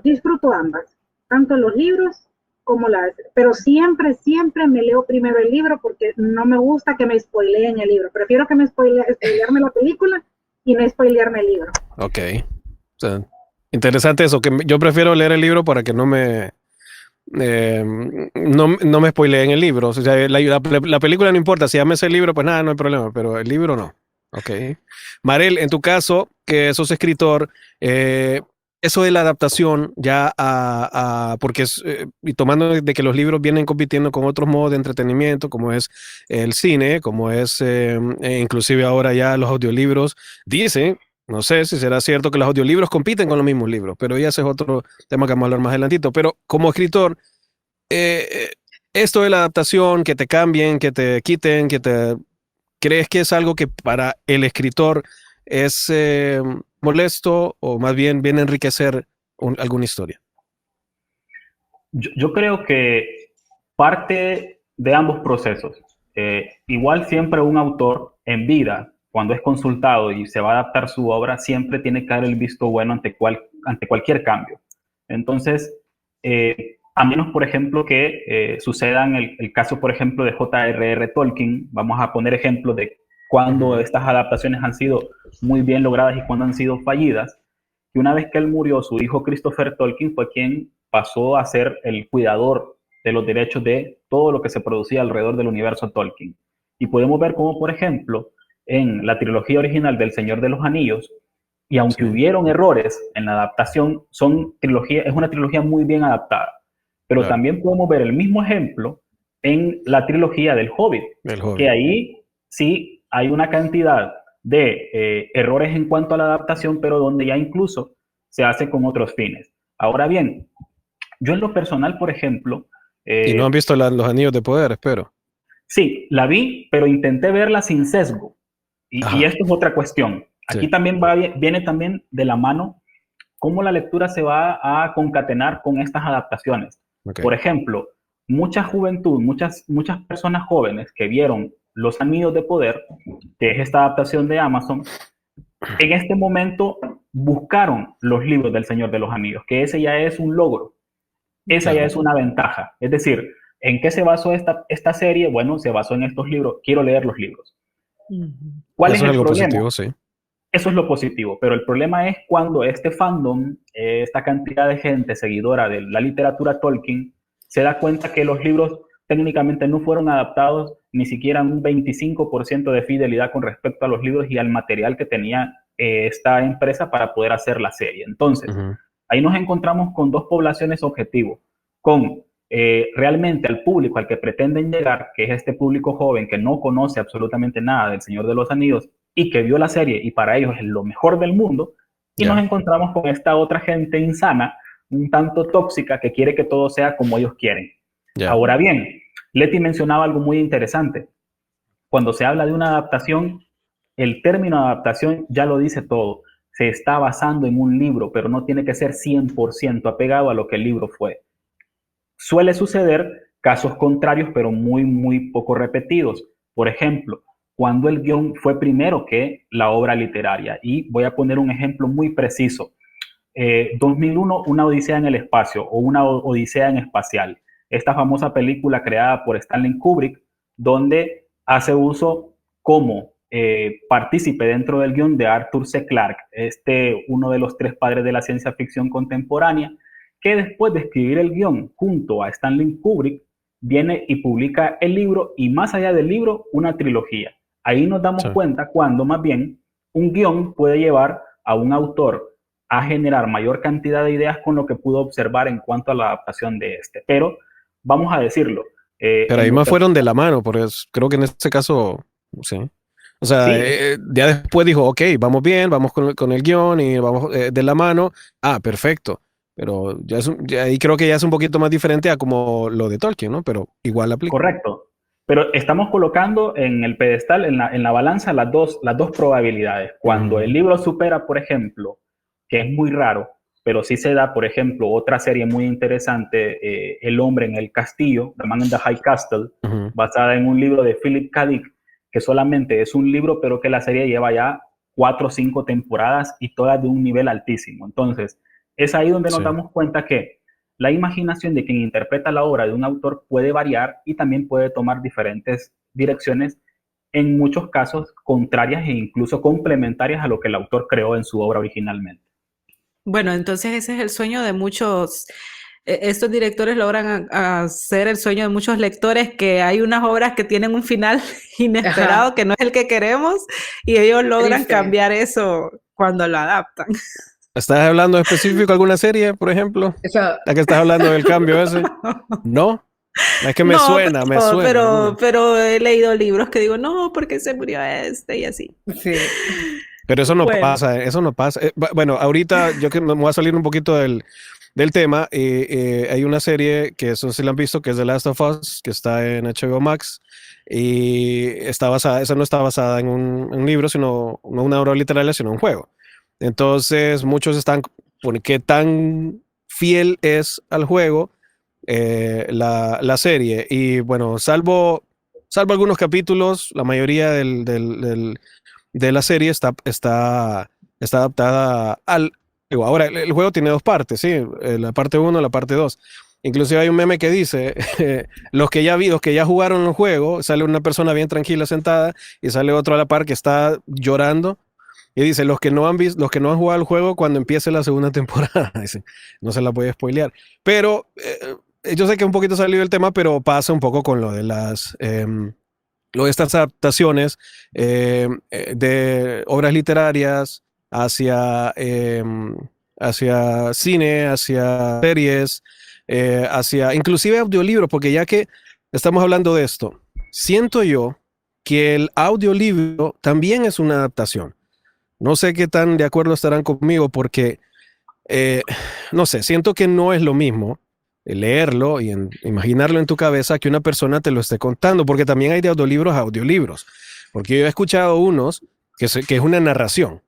E: Disfruto ambas, tanto los libros como pero siempre me leo primero el libro, porque no me gusta que me spoileen el libro. Prefiero que me spoilearme la película y no spoilearme el libro.
A: Ok. O sea, interesante eso, que yo prefiero leer el libro para que no me spoileen el libro. O sea, la película no importa, si ya me sé el libro, pues nada, no hay problema, pero el libro no. Ok. Marel, en tu caso, que sos escritor, eso de la adaptación ya porque y tomando de que los libros vienen compitiendo con otros modos de entretenimiento, como es el cine, como es inclusive ahora ya los audiolibros, dicen, no sé si será cierto que los audiolibros compiten con los mismos libros, pero ya ese es otro tema que vamos a hablar más adelantito. Pero como escritor, esto de la adaptación, que te cambien, que te quiten, ¿crees que es algo que para el escritor es molesto o más bien viene a enriquecer alguna historia?
D: Yo creo que parte de ambos procesos. Igual siempre un autor en vida, cuando es consultado y se va a adaptar su obra, siempre tiene que dar el visto bueno ante cualquier cambio. Entonces, a menos, por ejemplo, que suceda en el caso, por ejemplo, de J.R.R. Tolkien, vamos a poner ejemplos de cuando estas adaptaciones han sido muy bien logradas y cuando han sido fallidas, que una vez que él murió, su hijo Christopher Tolkien fue quien pasó a ser el cuidador de los derechos de todo lo que se producía alrededor del universo Tolkien. Y podemos ver cómo, por ejemplo, en la trilogía original del Señor de los Anillos, y aunque hubieron errores en la adaptación, es una trilogía muy bien adaptada. Pero también podemos ver el mismo ejemplo en la trilogía del Hobbit, que ahí sí hay una cantidad de errores en cuanto a la adaptación, pero donde ya incluso se hace con otros fines. Ahora bien, yo en lo personal, por ejemplo...
A: ¿Y no han visto los Anillos de Poder, espero?
D: Sí, la vi, pero intenté verla sin sesgo. Y esto es otra cuestión. Aquí también viene también de la mano cómo la lectura se va a concatenar con estas adaptaciones. Okay. Por ejemplo, mucha juventud, muchas personas jóvenes que vieron Los Anillos de Poder, que es esta adaptación de Amazon, en este momento buscaron los libros del Señor de los Anillos, que ese ya es un logro, esa ya es una ventaja. Es decir, ¿en qué se basó esta serie? Bueno, se basó en estos libros, quiero leer los libros. ¿Cuál es el problema?
A: Positivo, sí.
D: Eso es lo positivo, pero el problema es cuando este fandom, esta cantidad de gente seguidora de la literatura Tolkien, se da cuenta que los libros técnicamente no fueron adaptados ni siquiera un 25% de fidelidad con respecto a los libros y al material que tenía esta empresa para poder hacer la serie. Entonces, ahí nos encontramos con dos poblaciones objetivo, con realmente al público al que pretenden llegar, que es este público joven que no conoce absolutamente nada del Señor de los Anillos y que vio la serie y para ellos es lo mejor del mundo, y nos encontramos con esta otra gente insana, un tanto tóxica, que quiere que todo sea como ellos quieren. Ahora bien, Leti mencionaba algo muy interesante. Cuando se habla de una adaptación, el término adaptación ya lo dice todo. Se está basando en un libro, pero no tiene que ser 100% apegado a lo que el libro fue. Suele suceder casos contrarios, pero muy, muy poco repetidos. Por ejemplo, cuando el guión fue primero que la obra literaria. Y voy a poner un ejemplo muy preciso. 2001, Una Odisea en el Espacio o Una Odisea en Espacial. Esta famosa película creada por Stanley Kubrick, donde hace uso como partícipe dentro del guión de Arthur C. Clarke, uno de los 3 padres de la ciencia ficción contemporánea, que después de escribir el guión junto a Stanley Kubrick, viene y publica el libro y más allá del libro, una trilogía. Ahí nos damos cuenta cuando más bien un guión puede llevar a un autor a generar mayor cantidad de ideas con lo que pudo observar en cuanto a la adaptación de este. Pero vamos a decirlo.
A: Pero ahí más fueron de la mano, porque creo que en este caso, sí. O sea, ya después dijo, ok, vamos bien, vamos con el guión y vamos de la mano. Ah, perfecto. Pero ya ahí creo que ya es un poquito más diferente a como lo de Tolkien, ¿no? Pero igual aplica.
D: Correcto. Pero estamos colocando en el pedestal, en la balanza, las dos probabilidades. Cuando el libro supera, por ejemplo, que es muy raro, pero sí se da, por ejemplo, otra serie muy interesante, El hombre en el castillo, The Man in the High Castle, basada en un libro de Philip K. Dick, que solamente es un libro, pero que la serie lleva ya 4 o 5 temporadas y todas de un nivel altísimo. Entonces, es ahí donde nos damos cuenta que la imaginación de quien interpreta la obra de un autor puede variar y también puede tomar diferentes direcciones, en muchos casos contrarias e incluso complementarias a lo que el autor creó en su obra originalmente.
B: Bueno, entonces ese es el sueño de muchos, estos directores logran hacer el sueño de muchos lectores, que hay unas obras que tienen un final inesperado, que no es el que queremos, y ellos logran cambiar eso cuando lo adaptan.
A: ¿Estás hablando específico de alguna serie, por ejemplo? ¿La que estás hablando del cambio ese? ¿No? Es que me suena.
B: Pero he leído libros que digo, no, porque se murió y así.
C: Sí.
A: Pero eso no pasa, eso no pasa. Bueno, ahorita yo que me voy a salir un poquito del tema. Hay una serie que eso sí la han visto, que es The Last of Us, que está en HBO Max. Y esa no está basada en un libro, sino no una obra literaria, sino un juego. Entonces, muchos están por qué tan fiel es al juego la serie. Y bueno, salvo algunos capítulos, la mayoría de la serie está adaptada al... Ahora, el juego tiene 2 partes, ¿sí? La parte 1 y la parte 2. Inclusive hay un meme que dice, los que ya jugaron el juego, sale una persona bien tranquila sentada y sale otro a la par que está llorando. Y dice, los que no han jugado el juego cuando empiece la segunda temporada. Dice, no se la voy a spoilear. Pero yo sé que un poquito salió el tema, pero pasa un poco con lo de estas adaptaciones de obras literarias hacia cine, hacia series, hacia inclusive audiolibros, porque ya que estamos hablando de esto, siento yo que el audiolibro también es una adaptación. No sé qué tan de acuerdo estarán conmigo porque, no sé, siento que no es lo mismo leerlo y imaginarlo en tu cabeza que una persona te lo esté contando, porque también hay de audiolibros a audiolibros. Porque yo he escuchado unos que es una narración.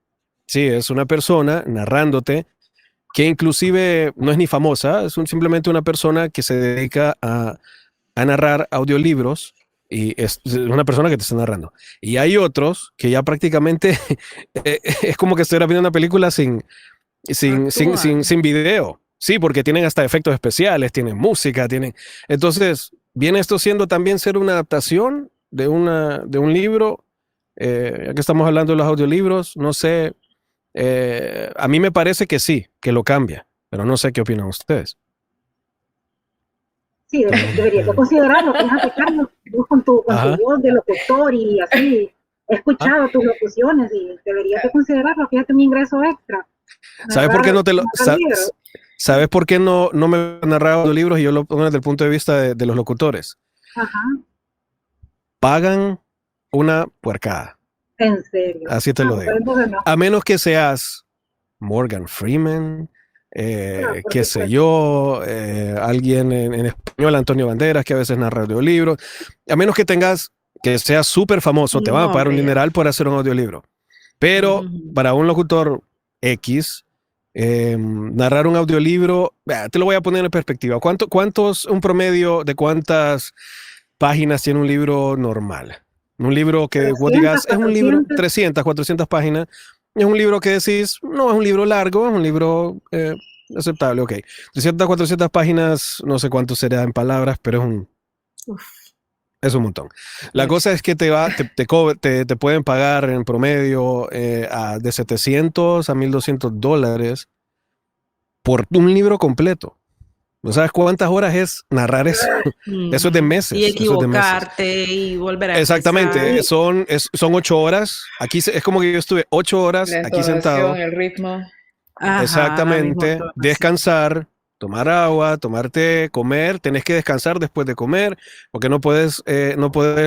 A: Sí, es una persona narrándote que inclusive no es ni famosa, es simplemente una persona que se dedica a narrar audiolibros. Y es una persona que te está narrando. Y hay otros que ya prácticamente es como que estuviera viendo una película sin video. Sí, porque tienen hasta efectos especiales, tienen música, Entonces, ¿viene esto siendo también ser una adaptación de un libro? Ya que estamos hablando de los audiolibros, no sé. A mí me parece que sí, que lo cambia. Pero no sé qué opinan ustedes.
E: Sí, deberías de considerarlo, fíjate, Carlos, con tu voz de locutor y así, he escuchado tus locuciones y deberías de considerarlo, fíjate, mi ingreso extra.
A: ¿Sabes por qué no te lo... ¿Sabes por qué no me narran audiolibros y yo lo pongo desde el punto de vista de los locutores?
E: Ajá.
A: Pagan una puercada.
E: En serio.
A: Así te lo digo.
E: Entonces no.
A: A menos que seas Morgan Freeman,
E: Por
A: qué sé
E: supuesto.
A: yo, alguien en español, Antonio Banderas, que a veces narra audiolibros. A menos que seas súper famoso, te van a pagar un
B: Nombre, ya.
A: dineral por hacer un audiolibro. Pero
B: Ujú.
A: para un locutor X, narrar un audiolibro, te lo voy a poner en perspectiva. Un promedio de cuántas páginas tiene un libro normal? Un libro que vos
E: 300,
A: digas, es un libro,
E: 400.
A: 300, 400 páginas, es un libro que decís, no, es un libro largo, es un libro aceptable, ok. 300, 400 páginas, no sé cuánto será en palabras, pero
B: Uf,
A: es un montón. La
B: mucho.
A: cosa es que te pueden pagar en promedio de 700 a $1,200 por un libro completo. ¿No sabes cuántas horas es narrar eso? Eso es de
B: Ujú.
A: meses.
B: Y
A: Eso es de meses.
B: equivocarte y volver a
A: Exactamente.
B: empezar.
A: Son 8 horas. Aquí es como que yo estuve 8 horas
C: La
A: aquí sentado.
C: entonación, el ritmo.
B: Ajá, la misma
A: Exactamente.
B: entonación.
A: Descansar, tomar agua, tomar té, comer. Tenés que descansar después de comer, porque no puedes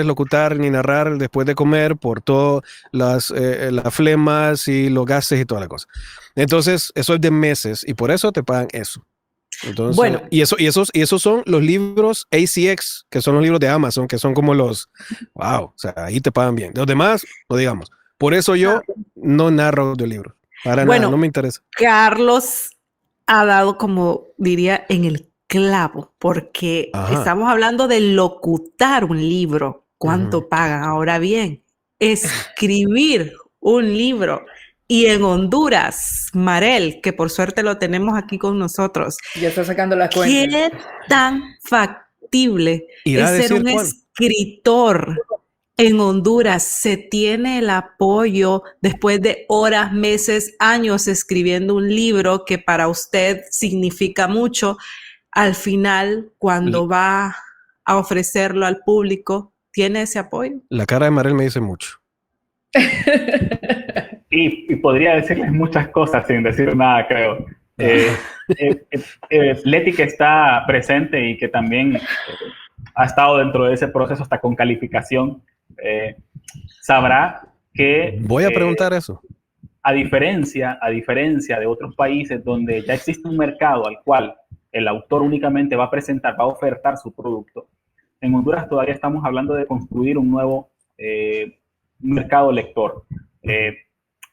A: locutar ni narrar después de comer por todas las flemas y los gases y toda la cosa. Entonces, eso es de meses y por eso te pagan eso. Entonces,
B: Bueno,
A: y esos son los libros ACX, que son los libros de Amazon, que son como wow, o sea, ahí te pagan bien. Los demás, no digamos. Por eso yo no narro audiolibros. Para nada, no
B: bueno,
A: me interesa.
B: Carlos ha dado, como diría, en el clavo, porque
A: Ajá.
B: estamos hablando de locutar un libro. ¿Cuánto
A: Ujú.
B: pagan? Ahora bien, escribir un libro. Y en Honduras, Marel, que por suerte lo tenemos aquí con nosotros,
C: Ya está sacando las cuentas.
B: ¿qué tan factible
A: Irá a
B: es ser
A: decir
B: un
A: cuál.
B: escritor en Honduras? ¿Se tiene el apoyo después de horas, meses, años escribiendo un libro que para usted significa mucho? Al final, cuando va a ofrecerlo al público, ¿tiene ese apoyo?
A: La cara de Marel me dice mucho.
D: Y podría decirles muchas cosas sin decir nada, creo. Leti, que está presente y que también ha estado dentro de ese proceso hasta con calificación, sabrá que
A: Voy a preguntar eso.
D: a diferencia de otros países donde ya existe un mercado al cual el autor únicamente va a presentar, va a ofertar su producto, en Honduras todavía estamos hablando de construir un nuevo mercado lector.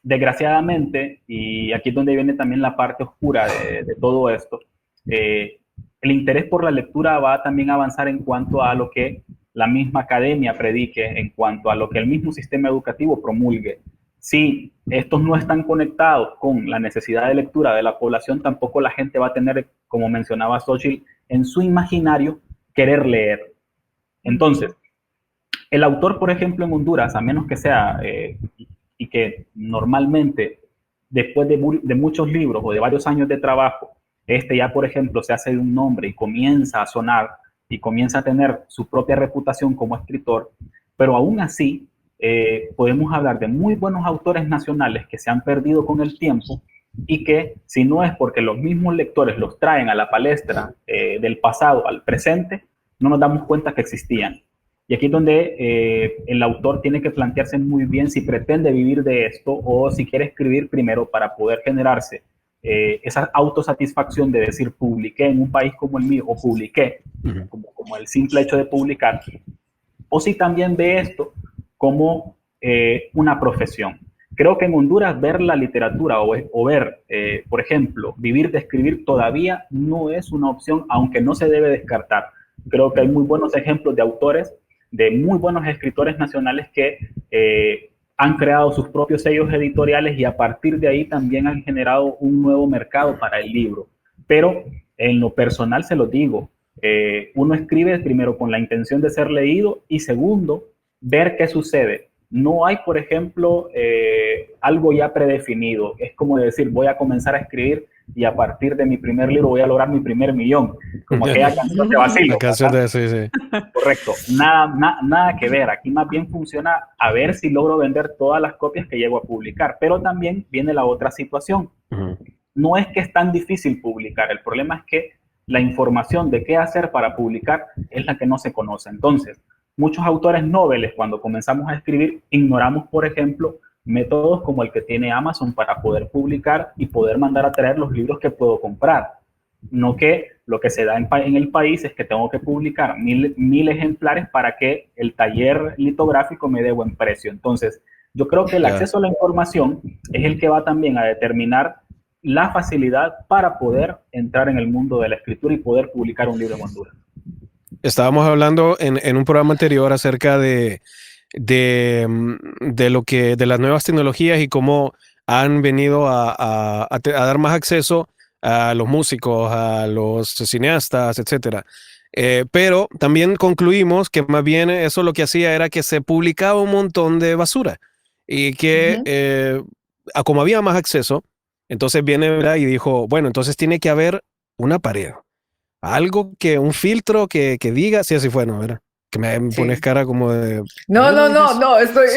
D: Desgraciadamente, y aquí es donde viene también la parte oscura de todo esto, el interés por la lectura va también a avanzar en cuanto a lo que la misma academia predique, en cuanto a lo que el mismo sistema educativo promulgue. Si estos no están conectados con la necesidad de lectura de la población, tampoco la gente va a tener, como mencionaba Xochitl, en su imaginario querer leer. Entonces, el autor, por ejemplo, en Honduras, a menos que sea, y que normalmente, después de muchos libros o de varios años de trabajo, ya, por ejemplo, se hace de un nombre y comienza a sonar y comienza a tener su propia reputación como escritor, pero aún así podemos hablar de muy buenos autores nacionales que se han perdido con el tiempo y que, si no es porque los mismos lectores los traen a la palestra del pasado al presente, no nos damos cuenta que existían. Y aquí es donde el autor tiene que plantearse muy bien si pretende vivir de esto o si quiere escribir primero para poder generarse esa autosatisfacción de decir publiqué en un país como el mío o publiqué, como el simple hecho de publicar, o si también ve esto como una profesión. Creo que en Honduras ver la literatura o ver, por ejemplo, vivir de escribir todavía no es una opción, aunque no se debe descartar. Creo que hay muy buenos ejemplos de autores, de muy buenos escritores nacionales que han creado sus propios sellos editoriales y a partir de ahí también han generado un nuevo mercado para el libro. Pero en lo personal se lo digo, uno escribe primero con la intención de ser leído y segundo, ver qué sucede. No hay, por ejemplo, algo ya predefinido. Es como decir, voy a comenzar a escribir y a partir de mi primer libro voy a lograr mi primer millón. Como aquella canción de Basilio.
A: La canción de sí.
D: Correcto. Nada que ver. Aquí más bien funciona a ver si logro vender todas las copias que llego a publicar. Pero también viene la otra situación. no es que es tan difícil publicar, el problema es que la información de qué hacer para publicar es la que no se conoce. Entonces, muchos autores noveles, cuando comenzamos a escribir, ignoramos, por ejemplo, métodos como el que tiene Amazon para poder publicar y poder mandar a traer los libros que puedo comprar. No que lo que se da en el país es que tengo que publicar mil ejemplares para que el taller litográfico me dé buen precio. Entonces, yo creo que el acceso a la información es el que va también a determinar la facilidad para poder entrar en el mundo de la escritura y poder publicar un libro en Honduras.
A: Estábamos hablando en un programa anterior acerca de las nuevas tecnologías y cómo han venido a dar más acceso a los músicos, a los cineastas, etcétera. Pero también concluimos que más bien eso lo que hacía era que se publicaba un montón de basura y que como había más acceso, entonces viene, ¿verdad? Y dijo, bueno, entonces tiene que haber una pared, algo que, un filtro que diga, sí, así fue, ¿no? ¿Verdad? Que me pones cara como de...
C: No, estoy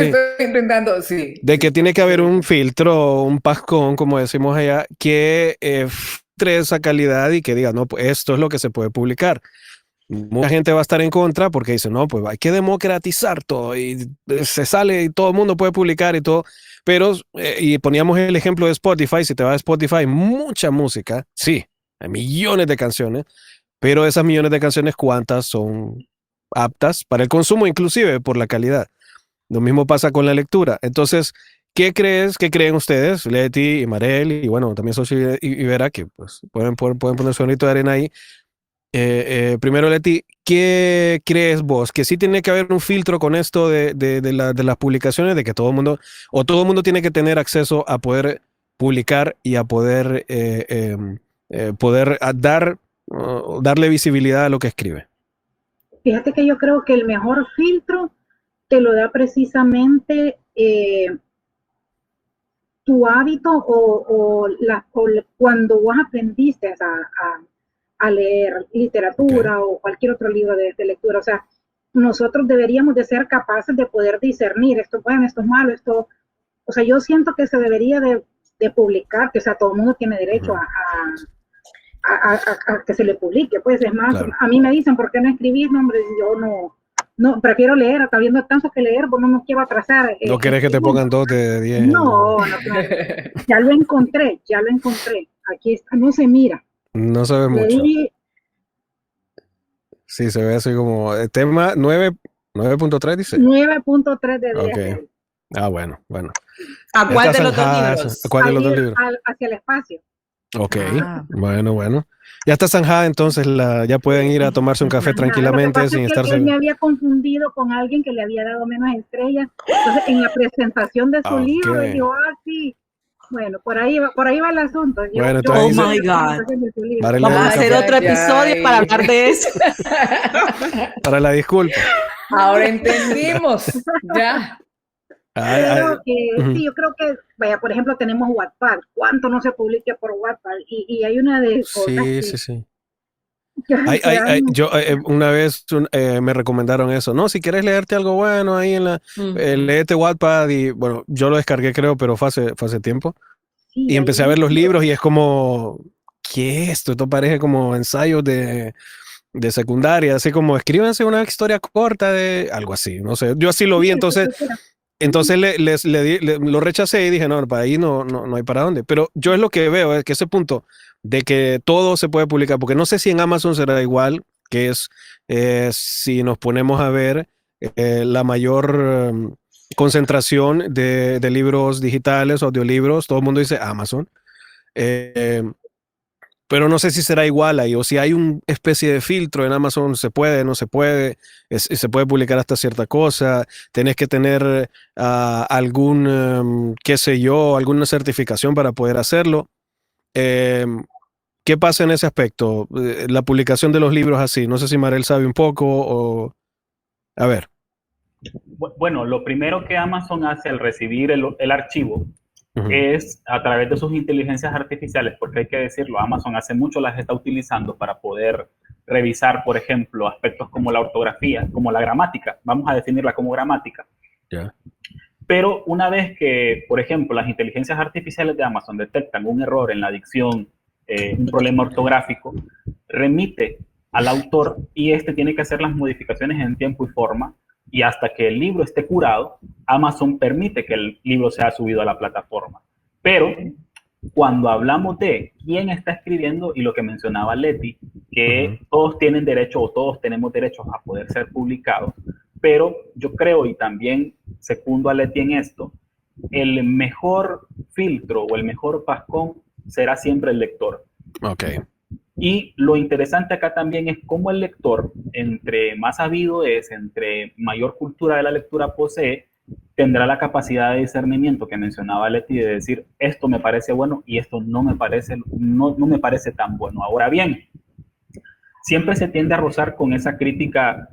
C: intentando, sí.
A: De que tiene que haber un filtro, un pascón, como decimos allá, que filtre esa calidad y que diga, no, pues esto es lo que se puede publicar. Mucha gente va a estar en contra porque dice, no, pues hay que democratizar todo y se sale y todo el mundo puede publicar y todo. Pero, y poníamos el ejemplo de Spotify, si te vas a Spotify, mucha música, sí, hay millones de canciones, pero de esas millones de canciones, ¿cuántas son aptas para el consumo, inclusive por la calidad? Lo mismo pasa con la lectura. Entonces, ¿qué creen ustedes, Leti y Marel, y bueno, también Xochitl y Vera, que pues pueden poner su granito de arena ahí? Primero, Leti, ¿qué crees vos? ¿Que sí tiene que haber un filtro con esto de las publicaciones, de que todo el mundo tiene que tener acceso a poder publicar y a poder, darle visibilidad a lo que escribe?
E: Fíjate que yo creo que el mejor filtro te lo da precisamente tu hábito o cuando vos aprendiste a leer literatura o cualquier otro libro de lectura. O sea, nosotros deberíamos de ser capaces de poder discernir esto es bueno, esto es malo, esto... O sea, yo siento que se debería de publicar, que o sea, todo el mundo tiene derecho a que se le publique. Pues es más, claro. A mí me dicen, ¿por qué no escribís? No, hombre, yo no, prefiero leer, está viendo tanto que leer, pues no me quiero atrasar.
A: ¿No querés que te pongan 2 de 10?
E: No, claro. Ya lo encontré. Aquí está, no se mira.
A: No se ve mucho. Sí, se ve así como tema 9.3, dice.
E: 9.3 de 10.
A: Okay. Ah, bueno.
B: ¿A cuál de los dos libros?
A: ¿A cuál de los dos libros?
E: Hacia el espacio.
A: Ok, bueno. Ya está zanjada, entonces ya pueden ir a tomarse un café tranquilamente sin estarse...
E: Él me había confundido con alguien que le había dado menos estrellas. Entonces, en la presentación de su libro, dijo, sí. Bueno, por ahí va el asunto.
B: Oh my God. Vamos a hacer otro episodio para hablar de eso.
A: Para la disculpa.
C: Ahora entendimos. Ya.
E: Sí, yo creo que, vaya, por ejemplo, tenemos Wattpad. ¿Cuánto no se publica por Wattpad? Y hay una de cosas
A: Sí. Yo una vez me recomendaron eso. No, si quieres leerte algo bueno ahí léete Wattpad, y bueno, yo lo descargué creo, pero fue hace tiempo. Sí, y empecé a ver los libros y es como, ¿qué es esto? Esto parece como ensayos de secundaria, así como escríbanse una historia corta de algo así, no sé. Yo así lo vi, entonces lo rechacé y dije, no, para ahí no hay para dónde. Pero yo es lo que veo, es que ese punto de que todo se puede publicar, porque no sé si en Amazon será igual, que es si nos ponemos a ver la mayor concentración de libros digitales, audiolibros, todo el mundo dice Amazon, pero no sé si será igual ahí, o si hay una especie de filtro en Amazon, se puede, no se puede, se puede publicar hasta cierta cosa, tenés que tener qué sé yo, alguna certificación para poder hacerlo. ¿Qué pasa en ese aspecto? La publicación de los libros así. No sé si Marel sabe un poco o... A ver.
D: Bueno, lo primero que Amazon hace al recibir el archivo es a través de sus inteligencias artificiales, porque hay que decirlo, Amazon hace mucho las está utilizando para poder revisar, por ejemplo, aspectos como la ortografía, como la gramática. Vamos a definirla como gramática. Pero una vez que, por ejemplo, las inteligencias artificiales de Amazon detectan un error en la dicción, un problema ortográfico, remite al autor y este tiene que hacer las modificaciones en tiempo y forma, y hasta que el libro esté curado, Amazon permite que el libro sea subido a la plataforma. Pero cuando hablamos de quién está escribiendo y lo que mencionaba Leti, que todos tienen derecho o todos tenemos derecho a poder ser publicados, pero yo creo, y también secundo a Leti en esto, el mejor filtro o el mejor pascón será siempre el lector.
A: Ok.
D: Y lo interesante acá también es cómo el lector, entre más sabido es, entre mayor cultura de la lectura posee, tendrá la capacidad de discernimiento que mencionaba Leti, de decir, esto me parece bueno y esto no me parece tan bueno. Ahora bien, siempre se tiende a rozar con esa crítica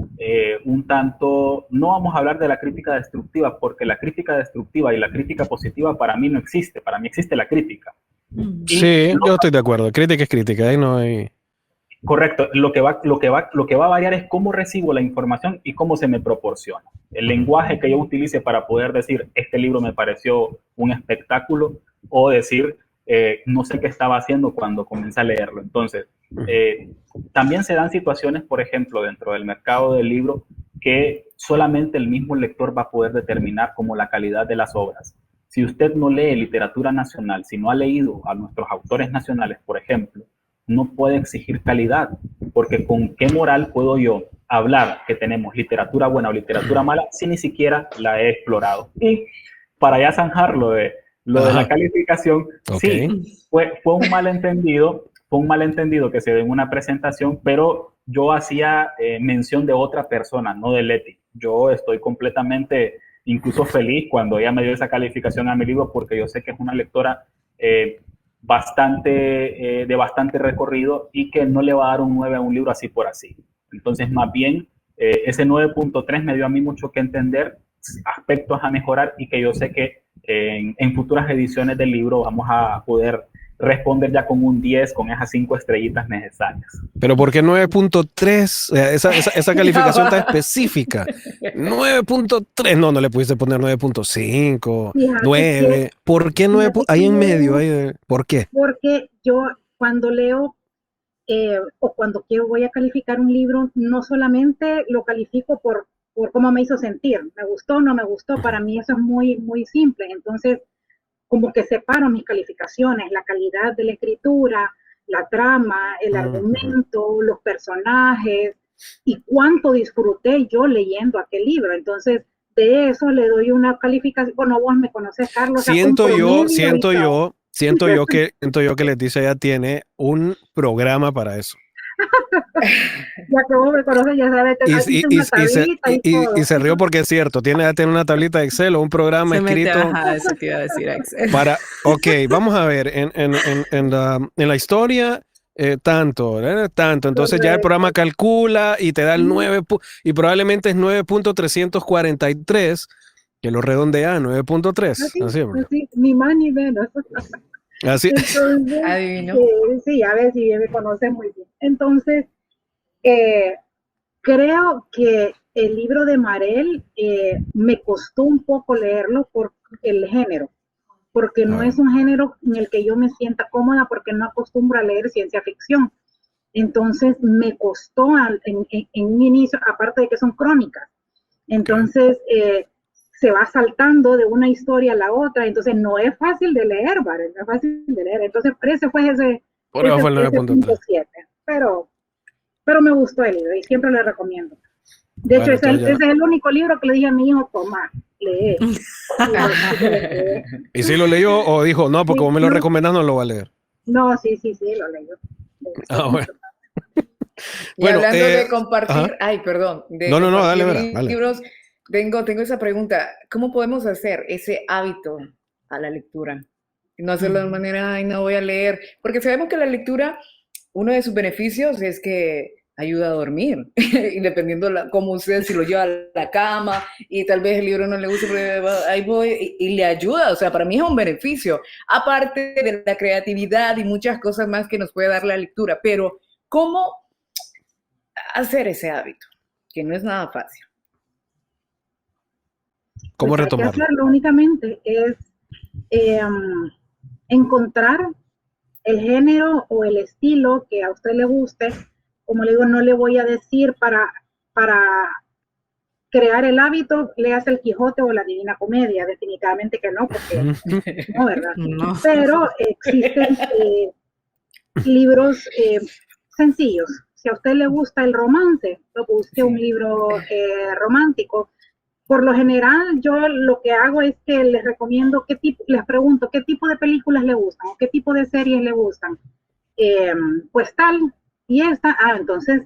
D: un tanto, no vamos a hablar de la crítica destructiva, porque la crítica destructiva y la crítica positiva para mí no existe, para mí existe la crítica.
A: Sí, yo estoy de acuerdo, crítica es crítica, ahí no hay...
D: Correcto, lo que va a variar es cómo recibo la información y cómo se me proporciona. El lenguaje que yo utilice para poder decir, este libro me pareció un espectáculo, o decir, no sé qué estaba haciendo cuando comencé a leerlo. Entonces, también se dan situaciones, por ejemplo, dentro del mercado del libro, que solamente el mismo lector va a poder determinar como la calidad de las obras. Si usted no lee literatura nacional, si no ha leído a nuestros autores nacionales, por ejemplo, no puede exigir calidad, porque con qué moral puedo yo hablar que tenemos literatura buena o literatura mala si ni siquiera la he explorado. Y para ya zanjar lo de la calificación,
A: okay.
D: Sí, fue un malentendido que se dio en una presentación, pero yo hacía mención de otra persona, no de Leti. Yo estoy completamente incluso feliz cuando ella me dio esa calificación a mi libro, porque yo sé que es una lectora de bastante recorrido y que no le va a dar un 9 a un libro así por así. Entonces, más bien, ese 9.3 me dio a mí mucho que entender, aspectos a mejorar, y que yo sé que en futuras ediciones del libro vamos a poder responder ya con un 10, con esas 5 estrellitas necesarias.
A: Pero ¿por qué 9.3? Esa calificación tan específica. 9.3. No le pudiste poner 9.5, 9. ¿Por qué 9? Ahí en medio. ¿Por qué?
E: Porque yo cuando leo o cuando voy a calificar un libro, no solamente lo califico por cómo me hizo sentir. Me gustó, no me gustó. Para mí eso es muy, muy simple. Entonces, como que separo mis calificaciones, la calidad de la escritura, la trama, el argumento, los personajes y cuánto disfruté yo leyendo aquel libro. Entonces, de eso le doy una calificación. Bueno, vos me conoces, Carlos.
A: Siento yo que Leticia ya tiene un programa para eso.
E: Ya que vos me conoces, ya sabes,
A: y se rió porque es cierto, tiene una tablita de Excel o un programa escrito.
B: Eso te iba a decir, Excel.
A: Ok, vamos a ver, en la historia, tanto, entonces ya el programa calcula y te da el 9, y probablemente es 9.343, que lo redondea a 9.3.
E: Así, ni más ni menos.
A: Así.
E: Entonces,
C: adivino.
E: Sí, a ver si me conoces muy bien. Entonces, creo que el libro de Marel me costó un poco leerlo por el género, porque no es un género en el que yo me sienta cómoda, porque no acostumbro a leer ciencia ficción. Entonces, me costó en un inicio, aparte de que son crónicas. Entonces, se va saltando de una historia a la otra, entonces no es fácil de leer, ¿vale? No es fácil de leer. Entonces, ese fue ese 9.7. Pero me gustó el libro y siempre lo recomiendo. De hecho, ese es el único libro que le dije a mi hijo, toma, lee.
A: ¿Y si lo leyó o dijo, no, porque como me lo recomendas no lo va a leer?
E: No, sí, lo leyó.
A: Bueno.
C: Y hablando de compartir, perdón, de
A: dale,
C: libros, tengo esa pregunta, ¿cómo podemos hacer ese hábito a la lectura? No hacerlo de manera, no voy a leer, porque sabemos que la lectura, uno de sus beneficios es que ayuda a dormir, y dependiendo cómo usted, si lo lleva a la cama, y tal vez el libro no le gusta, pero ahí voy, y le ayuda, o sea, para mí es un beneficio, aparte de la creatividad y muchas cosas más que nos puede dar la lectura, pero ¿cómo hacer ese hábito? Que no es nada fácil.
A: ¿Cómo
E: Pues hay que
A: retomarlo?
E: hacerlo únicamente es encontrar el género o el estilo que a usted le guste. Como le digo, no le voy a decir para crear el hábito, leas el Quijote o la Divina Comedia, definitivamente que no, porque no, ¿verdad?
B: No.
E: Pero existen libros sencillos. Si a usted le gusta el romance, busque un libro romántico. Por lo general, yo lo que hago es que les recomiendo les pregunto qué tipo de películas le gustan o qué tipo de series le gustan. Pues tal y esta, entonces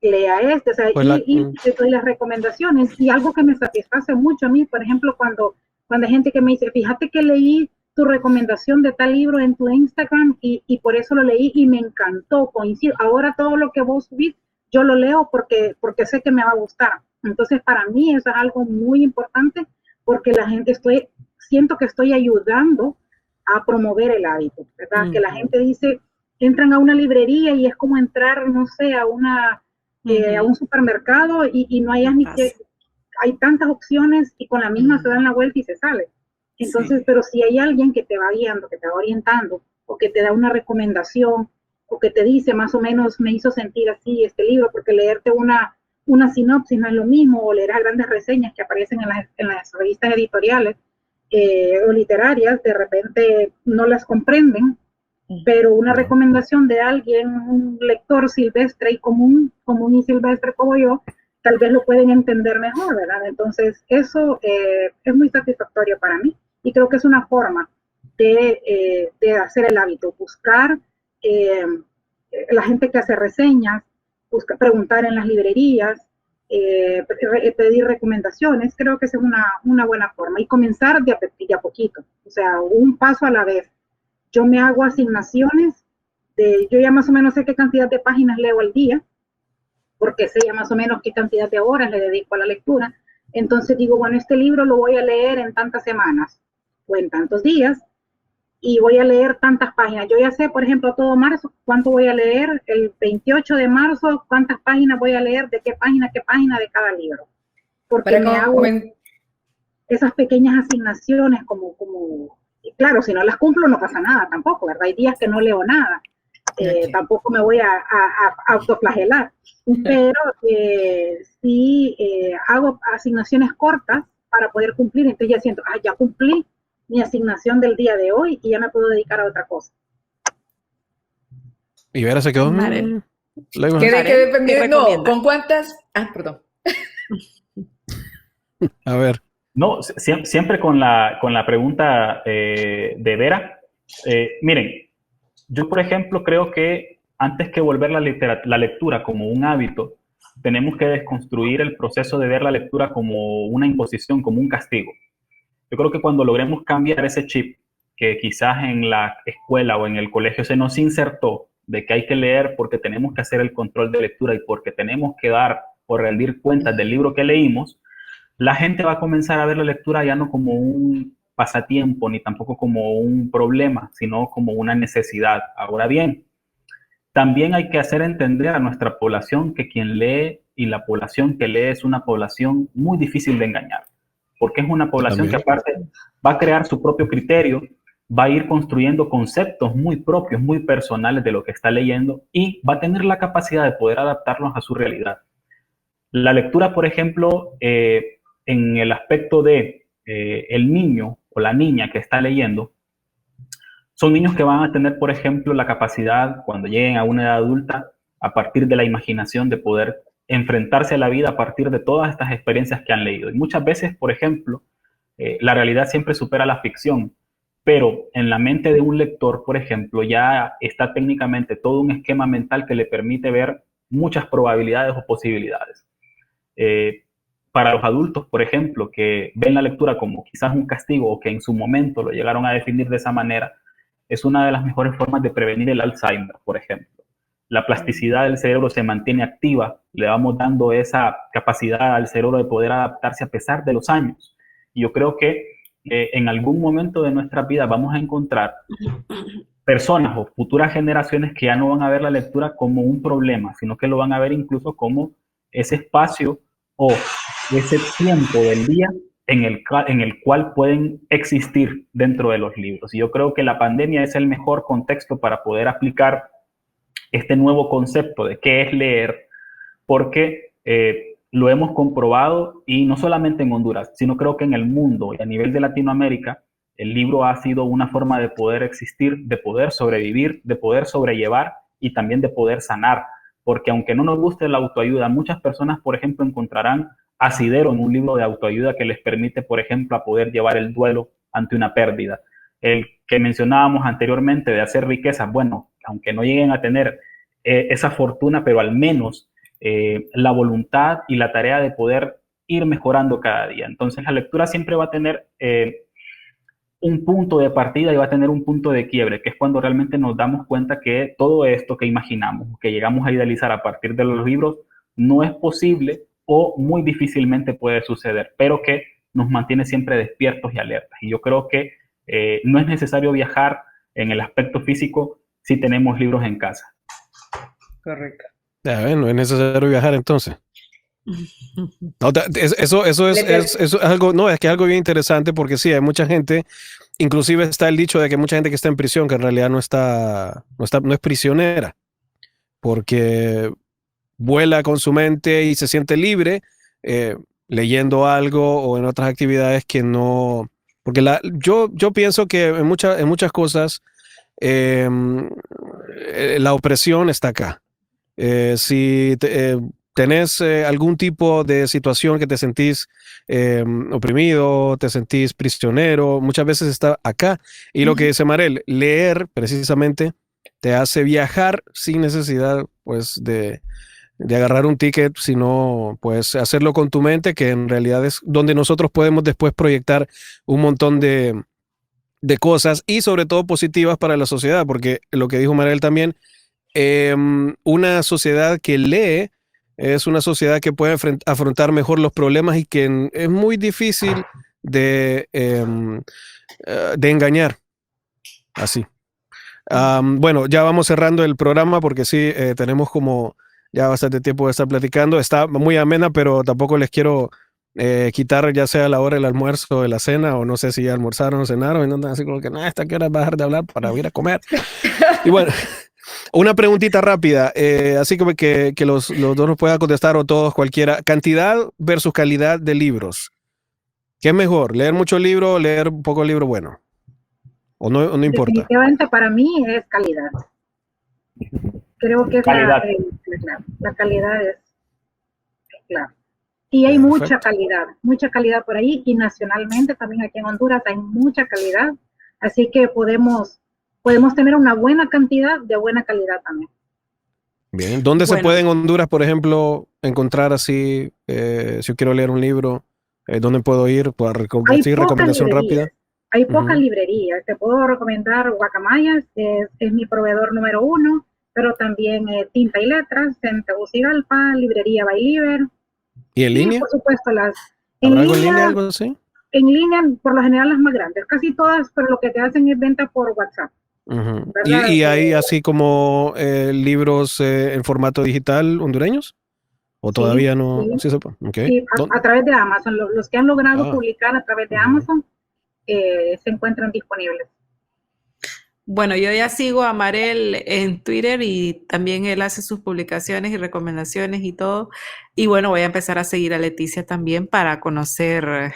E: lea este, o sea,
A: Pues
E: y le doy las recomendaciones. Y algo que me satisface mucho a mí, por ejemplo, cuando hay gente que me dice, fíjate que leí tu recomendación de tal libro en tu Instagram y por eso lo leí y me encantó, coincido. Ahora todo lo que vos subís, yo lo leo porque sé que me va a gustar. Entonces, para mí eso es algo muy importante porque la gente siento que estoy ayudando a promover el hábito, ¿verdad? Que la gente dice, entran a una librería y es como entrar, no sé, a un supermercado y no hayas ni que, hay tantas opciones y con la misma se dan la vuelta y se sale. Entonces, sí. Pero si hay alguien que te va guiando, que te va orientando, o que te da una recomendación, o que te dice más o menos, me hizo sentir así este libro, porque leerte una sinopsis no es lo mismo, o leer las grandes reseñas que aparecen en las revistas editoriales o literarias, de repente no las comprenden, pero una recomendación de alguien, un lector silvestre y común y silvestre como yo, tal vez lo pueden entender mejor, ¿verdad? Entonces, eso es muy satisfactorio para mí y creo que es una forma de hacer el hábito, buscar la gente que hace reseñas, preguntar en las librerías, pedir recomendaciones, creo que esa es una buena forma y comenzar de a poquito, o sea, un paso a la vez. Yo me hago asignaciones, yo ya más o menos sé qué cantidad de páginas leo al día, porque sé ya más o menos qué cantidad de horas le dedico a la lectura. Entonces digo, bueno, este libro lo voy a leer en tantas semanas o en tantos días y voy a leer tantas páginas. Yo ya sé, por ejemplo, todo marzo, cuánto voy a leer, el 28 de marzo, cuántas páginas voy a leer, de qué página de cada libro. Porque me hago esas pequeñas asignaciones como, claro, si no las cumplo no pasa nada tampoco, ¿verdad? Hay días que no leo nada. Tampoco me voy a autoflagelar, pero sí hago asignaciones cortas para poder cumplir, entonces ya siento, ya cumplí mi asignación del día de hoy y ya me puedo dedicar a otra cosa.
A: Y Vera se quedó.
C: Quedé dependiendo, no, ¿con cuántas? Perdón.
A: A ver.
D: No, siempre con la pregunta de Vera. Miren, yo, por ejemplo, creo que antes que volver la lectura como un hábito, tenemos que desconstruir el proceso de ver la lectura como una imposición, como un castigo. Yo creo que cuando logremos cambiar ese chip que quizás en la escuela o en el colegio se nos insertó, de que hay que leer porque tenemos que hacer el control de lectura y porque tenemos que dar o rendir cuentas del libro que leímos, la gente va a comenzar a ver la lectura ya no como un pasatiempo ni tampoco como un problema, sino como una necesidad. Ahora bien, también hay que hacer entender a nuestra población que quien lee y la población que lee es una población muy difícil de engañar, porque es una población que aparte va a crear su propio criterio, va a ir construyendo conceptos muy propios, muy personales de lo que está leyendo y va a tener la capacidad de poder adaptarlos a su realidad. La lectura, por ejemplo, en el aspecto de el niño o la niña que está leyendo, son niños que van a tener, por ejemplo, la capacidad, cuando lleguen a una edad adulta, a partir de la imaginación, de poder enfrentarse a la vida a partir de todas estas experiencias que han leído. Y muchas veces, por ejemplo, la realidad siempre supera la ficción, pero en la mente de un lector, por ejemplo, ya está técnicamente todo un esquema mental que le permite ver muchas probabilidades o posibilidades. Para los adultos, por ejemplo, que ven la lectura como quizás un castigo o que en su momento lo llegaron a definir de esa manera, es una de las mejores formas de prevenir el Alzheimer, por ejemplo. La plasticidad del cerebro se mantiene activa, le vamos dando esa capacidad al cerebro de poder adaptarse a pesar de los años. Y yo creo que en algún momento de nuestra vida vamos a encontrar personas o futuras generaciones que ya no van a ver la lectura como un problema, sino que lo van a ver incluso como ese espacio o ese tiempo del día en el cual pueden existir dentro de los libros. Y yo creo que la pandemia es el mejor contexto para poder aplicar este nuevo concepto de qué es leer, porque lo hemos comprobado, y no solamente en Honduras, sino creo que en el mundo y a nivel de Latinoamérica, el libro ha sido una forma de poder existir, de poder sobrevivir, de poder sobrellevar y también de poder sanar. Porque aunque no nos guste la autoayuda, muchas personas, por ejemplo, encontrarán asidero en un libro de autoayuda que les permite, por ejemplo, a poder llevar el duelo ante una pérdida. El que mencionábamos anteriormente de hacer riquezas, bueno, aunque no lleguen a tener esa fortuna, pero al menos la voluntad y la tarea de poder ir mejorando cada día. Entonces la lectura siempre va a tener un punto de partida y va a tener un punto de quiebre, que es cuando realmente nos damos cuenta que todo esto que imaginamos, que llegamos a idealizar a partir de los libros, no es posible o muy difícilmente puede suceder, pero que nos mantiene siempre despiertos y alertas. Y yo creo que no es necesario viajar en el aspecto físico si tenemos libros en casa.
C: Correcto.
A: Ya ven, no es necesario viajar entonces. No, eso es algo, no, es que es algo bien interesante, porque sí, hay mucha gente, inclusive está el dicho de que mucha gente que está en prisión, que en realidad no es prisionera, porque vuela con su mente y se siente libre leyendo algo o en otras actividades que no, porque yo pienso que en muchas cosas la opresión está acá. Si tenés algún tipo de situación que te sentís oprimido, te sentís prisionero, muchas veces está acá. Y lo que dice Marel, leer precisamente te hace viajar sin necesidad, pues, de agarrar un ticket, sino pues hacerlo con tu mente, que en realidad es donde nosotros podemos después proyectar un montón de cosas, y sobre todo positivas para la sociedad, porque lo que dijo Marel también, una sociedad que lee es una sociedad que puede afrontar mejor los problemas y que es muy difícil de engañar. Así. Bueno, ya vamos cerrando el programa, porque sí, tenemos como ya bastante tiempo de estar platicando. Está muy amena, pero tampoco les quiero quitar ya sea la hora del almuerzo o de la cena, o no sé si ya almorzaron o cenaron, y no andan así como que, no, ¿hasta qué hora va a dejar de hablar para ir a comer? Y bueno, una preguntita rápida, así que los dos nos puedan contestar, o todos, cualquiera. Cantidad versus calidad de libros. ¿Qué es mejor? ¿Leer mucho libro o leer un poco libro bueno? ¿O no importa?
E: Definitivamente para mí es calidad. Creo que es
D: calidad.
E: La calidad es clave. Y hay mucha calidad por ahí, y nacionalmente también aquí en Honduras hay mucha calidad, así que podemos tener una buena cantidad de buena calidad también.
A: Bien, ¿dónde se puede en Honduras, por ejemplo, encontrar así, si yo quiero leer un libro, dónde puedo ir para recomendación rápida?
E: Hay pocas librerías. Te puedo recomendar Guacamayas, es mi proveedor número 1, pero también Tinta y Letras en Tegucigalpa, librería Bailiber.
A: ¿Y en línea?
E: Por supuesto,
A: ¿Habrá algo en línea, algo así?
E: En línea, por lo general, las más grandes, casi todas, pero lo que te hacen es venta por WhatsApp.
A: ¿Y hay así como libros en formato digital hondureños? ¿O todavía no?
E: Sí,
A: ¿Sí sepa? Okay.
E: Sí, a través de Amazon. Los que han logrado publicar a través de Amazon se encuentran disponibles.
B: Bueno, yo ya sigo a Marel en Twitter, y también él hace sus publicaciones y recomendaciones y todo. Y bueno, voy a empezar a seguir a Leticia también para conocer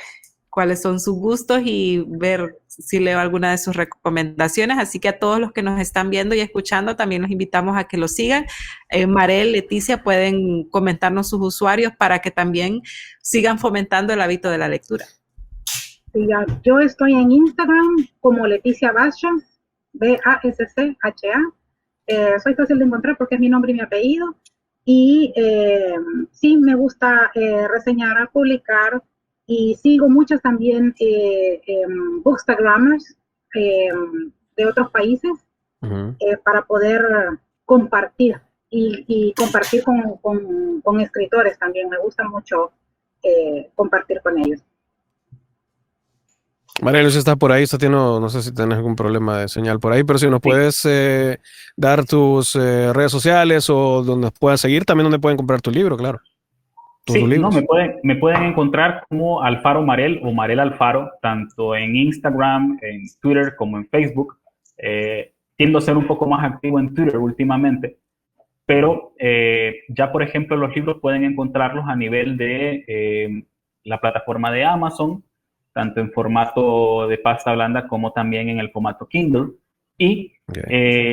B: cuáles son sus gustos y ver si leo alguna de sus recomendaciones. Así que a todos los que nos están viendo y escuchando, también los invitamos a que lo sigan. Marel, Leticia, pueden comentarnos sus usuarios para que también sigan fomentando el hábito de la lectura.
E: Sí, yo estoy en Instagram como Leticia Bascha, Bascha. Soy fácil de encontrar porque es mi nombre y mi apellido. Y sí, me gusta reseñar, publicar, y sigo muchos también bookstagrammers de otros países para poder compartir y compartir con escritores también. Me gusta mucho compartir con ellos.
A: María Luisa está por ahí, no sé si tienes algún problema de señal por ahí, pero si nos puedes dar tus redes sociales o donde puedan seguir, también donde pueden comprar tu libro, claro. tus
D: Sí, no,
A: libros.
D: me pueden encontrar como Alfaro Marel o Marel Alfaro, tanto en Instagram, en Twitter como en Facebook. Tiendo a ser un poco más activo en Twitter últimamente, pero ya, por ejemplo, los libros pueden encontrarlos a nivel de la plataforma de Amazon, tanto en formato de pasta blanda como también en el formato Kindle. Y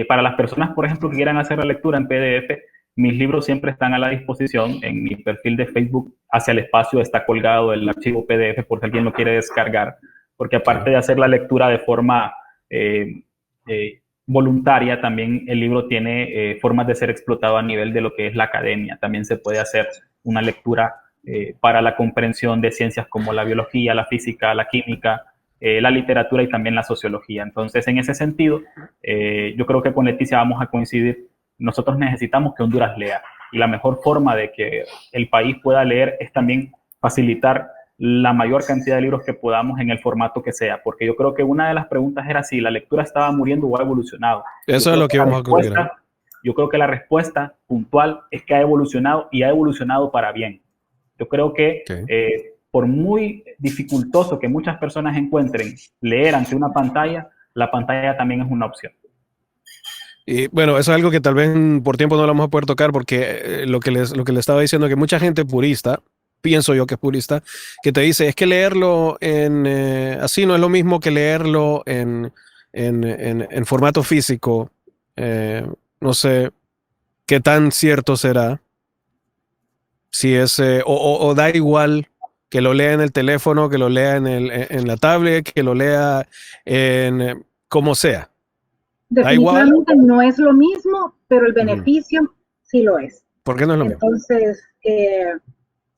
D: para las personas, por ejemplo, que quieran hacer la lectura en PDF, mis libros siempre están a la disposición. En mi perfil de Facebook, hacia el espacio, está colgado el archivo PDF por si alguien lo quiere descargar, porque aparte de hacer la lectura de forma voluntaria, también el libro tiene formas de ser explotado a nivel de lo que es la academia. También se puede hacer una lectura para la comprensión de ciencias como la biología, la física, la química, la literatura y también la sociología. Entonces, en ese sentido, yo creo que con Leticia vamos a coincidir. Nosotros necesitamos que Honduras lea, y la mejor forma de que el país pueda leer es también facilitar la mayor cantidad de libros que podamos en el formato que sea, porque yo creo que una de las preguntas era si la lectura estaba muriendo o ha evolucionado.
A: Eso es lo que vamos a considerar.
D: Yo creo que la respuesta puntual es que ha evolucionado, y ha evolucionado para bien. Yo creo que por muy dificultoso que muchas personas encuentren leer ante una pantalla, la pantalla también es una opción.
A: Y bueno, eso es algo que tal vez por tiempo no lo vamos a poder tocar, porque lo que les estaba diciendo, que mucha gente purista, pienso yo que es purista, que te dice, es que leerlo así no es lo mismo que leerlo en formato físico. No sé qué tan cierto será. Si es, o da igual que lo lea en el teléfono, que lo lea en la tablet, que lo lea en como sea.
E: Definitivamente no es lo mismo, pero el beneficio sí lo es.
A: ¿Por qué no es lo mismo?
E: Entonces,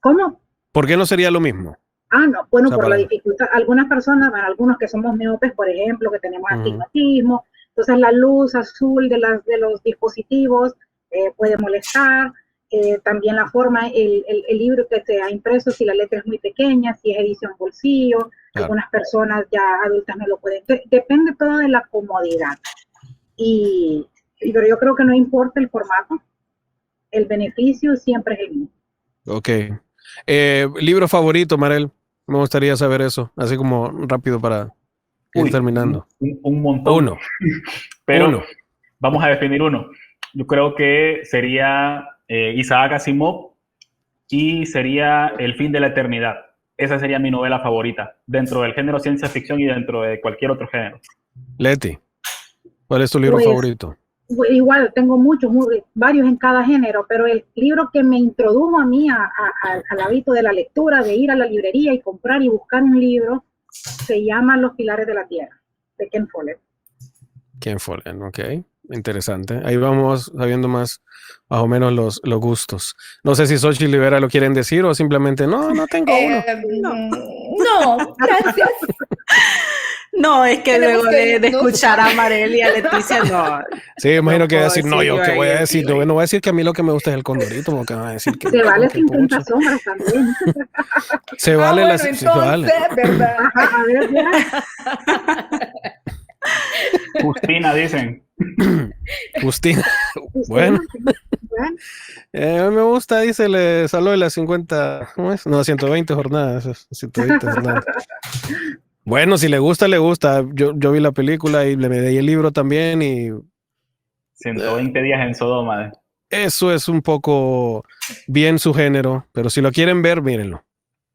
E: ¿cómo?
A: ¿Por qué no sería lo mismo?
E: No, bueno, por la dificultad. Algunas personas, algunos que somos miopes, por ejemplo, que tenemos astigmatismo, entonces la luz azul de los dispositivos puede molestar. También la forma, el libro que se ha impreso, si la letra es muy pequeña, si es edición bolsillo, algunas personas ya adultas no lo pueden. Depende todo de la comodidad. Pero yo creo que no importa el formato, el beneficio siempre es el mismo.
A: Ok. ¿Libro favorito, Marel? Me gustaría saber eso, así como rápido para ir terminando.
D: Un montón.
A: Uno.
D: Pero vamos a definir uno. Yo creo que sería Isaac Asimov, y sería El fin de la eternidad. Esa sería mi novela favorita, dentro del género ciencia ficción y dentro de cualquier otro género. Leti,
A: ¿cuál es tu libro favorito?
E: Igual, tengo varios en cada género, pero el libro que me introdujo a mí al hábito de la lectura, de ir a la librería y comprar y buscar un libro, se llama Los pilares de la tierra, de Ken Follett.
A: Ken Follett, ok. Interesante. Ahí vamos sabiendo más o menos los gustos. No sé si Xochitl y Vera lo quieren decir o simplemente no tengo uno.
C: No, gracias.
B: No, es que luego de escuchar a Marel y a Leticia, no.
A: Sí, imagino que voy a decir, yo qué voy a decir. No voy a decir que a mí lo que me gusta es el condorito, porque van a decir que...
E: Se vale 50 sombras también.
A: Se vale la...
C: Entonces, vale. ¿Verdad?
E: A ver.
D: Justina, dicen.
A: Justina. Bueno. Me gusta, dice, le saló de las 50, ¿cómo es? No, 120 jornadas. 120 jornadas. Bueno, si le gusta, le gusta. Yo vi la película y le di el libro también y...
D: 120 días en Sodoma.
A: Eso es un poco bien su género, pero si lo quieren ver, mírenlo.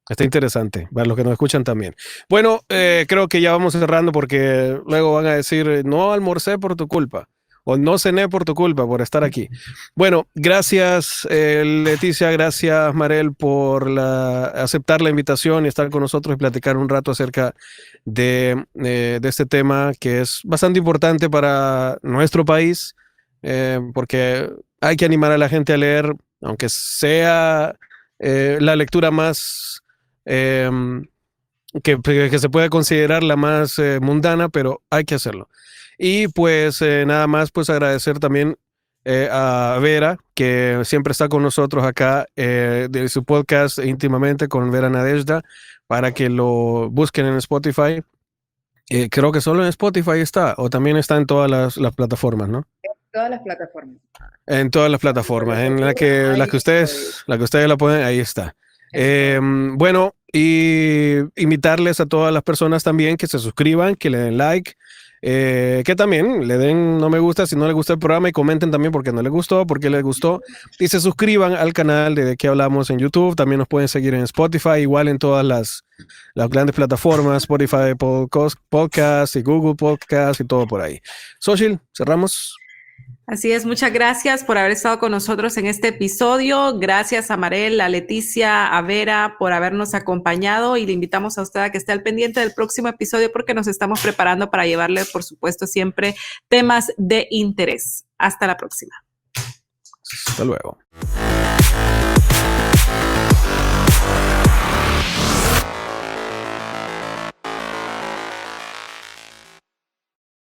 A: Está interesante, para los que nos escuchan también. Bueno, creo que ya vamos cerrando porque luego van a decir, no almorcé por tu culpa, o no cené por tu culpa, por estar aquí. Bueno, gracias Leticia, gracias Marel por aceptar la invitación y estar con nosotros y platicar un rato acerca de este tema que es bastante importante para nuestro país, porque hay que animar a la gente a leer, aunque sea la lectura más... que se puede considerar la más mundana, pero hay que hacerlo. Y pues nada más, pues agradecer también a Vera, que siempre está con nosotros acá de su podcast Íntimamente con Vera Nadezhda, para que lo busquen en Spotify. Creo que solo en Spotify está, o también está en todas las plataformas, ¿no?
C: Todas las plataformas.
A: En todas las plataformas, en la que ustedes la pueden, ahí está. Bueno, y invitarles a todas las personas también que se suscriban, que le den like, que también le den no me gusta si no les gusta el programa y comenten también porque no les gustó, porque les gustó, y se suscriban al canal de qué hablamos en YouTube. También nos pueden seguir en Spotify, igual en todas las grandes plataformas, Spotify Podcast y Google Podcast y todo por ahí. Xochitl, cerramos.
B: Así es, muchas gracias por haber estado con nosotros en este episodio. Gracias a Marel, a Leticia, a Vera por habernos acompañado, y le invitamos a usted a que esté al pendiente del próximo episodio porque nos estamos preparando para llevarle, por supuesto, siempre temas de interés. Hasta la próxima.
A: Hasta luego.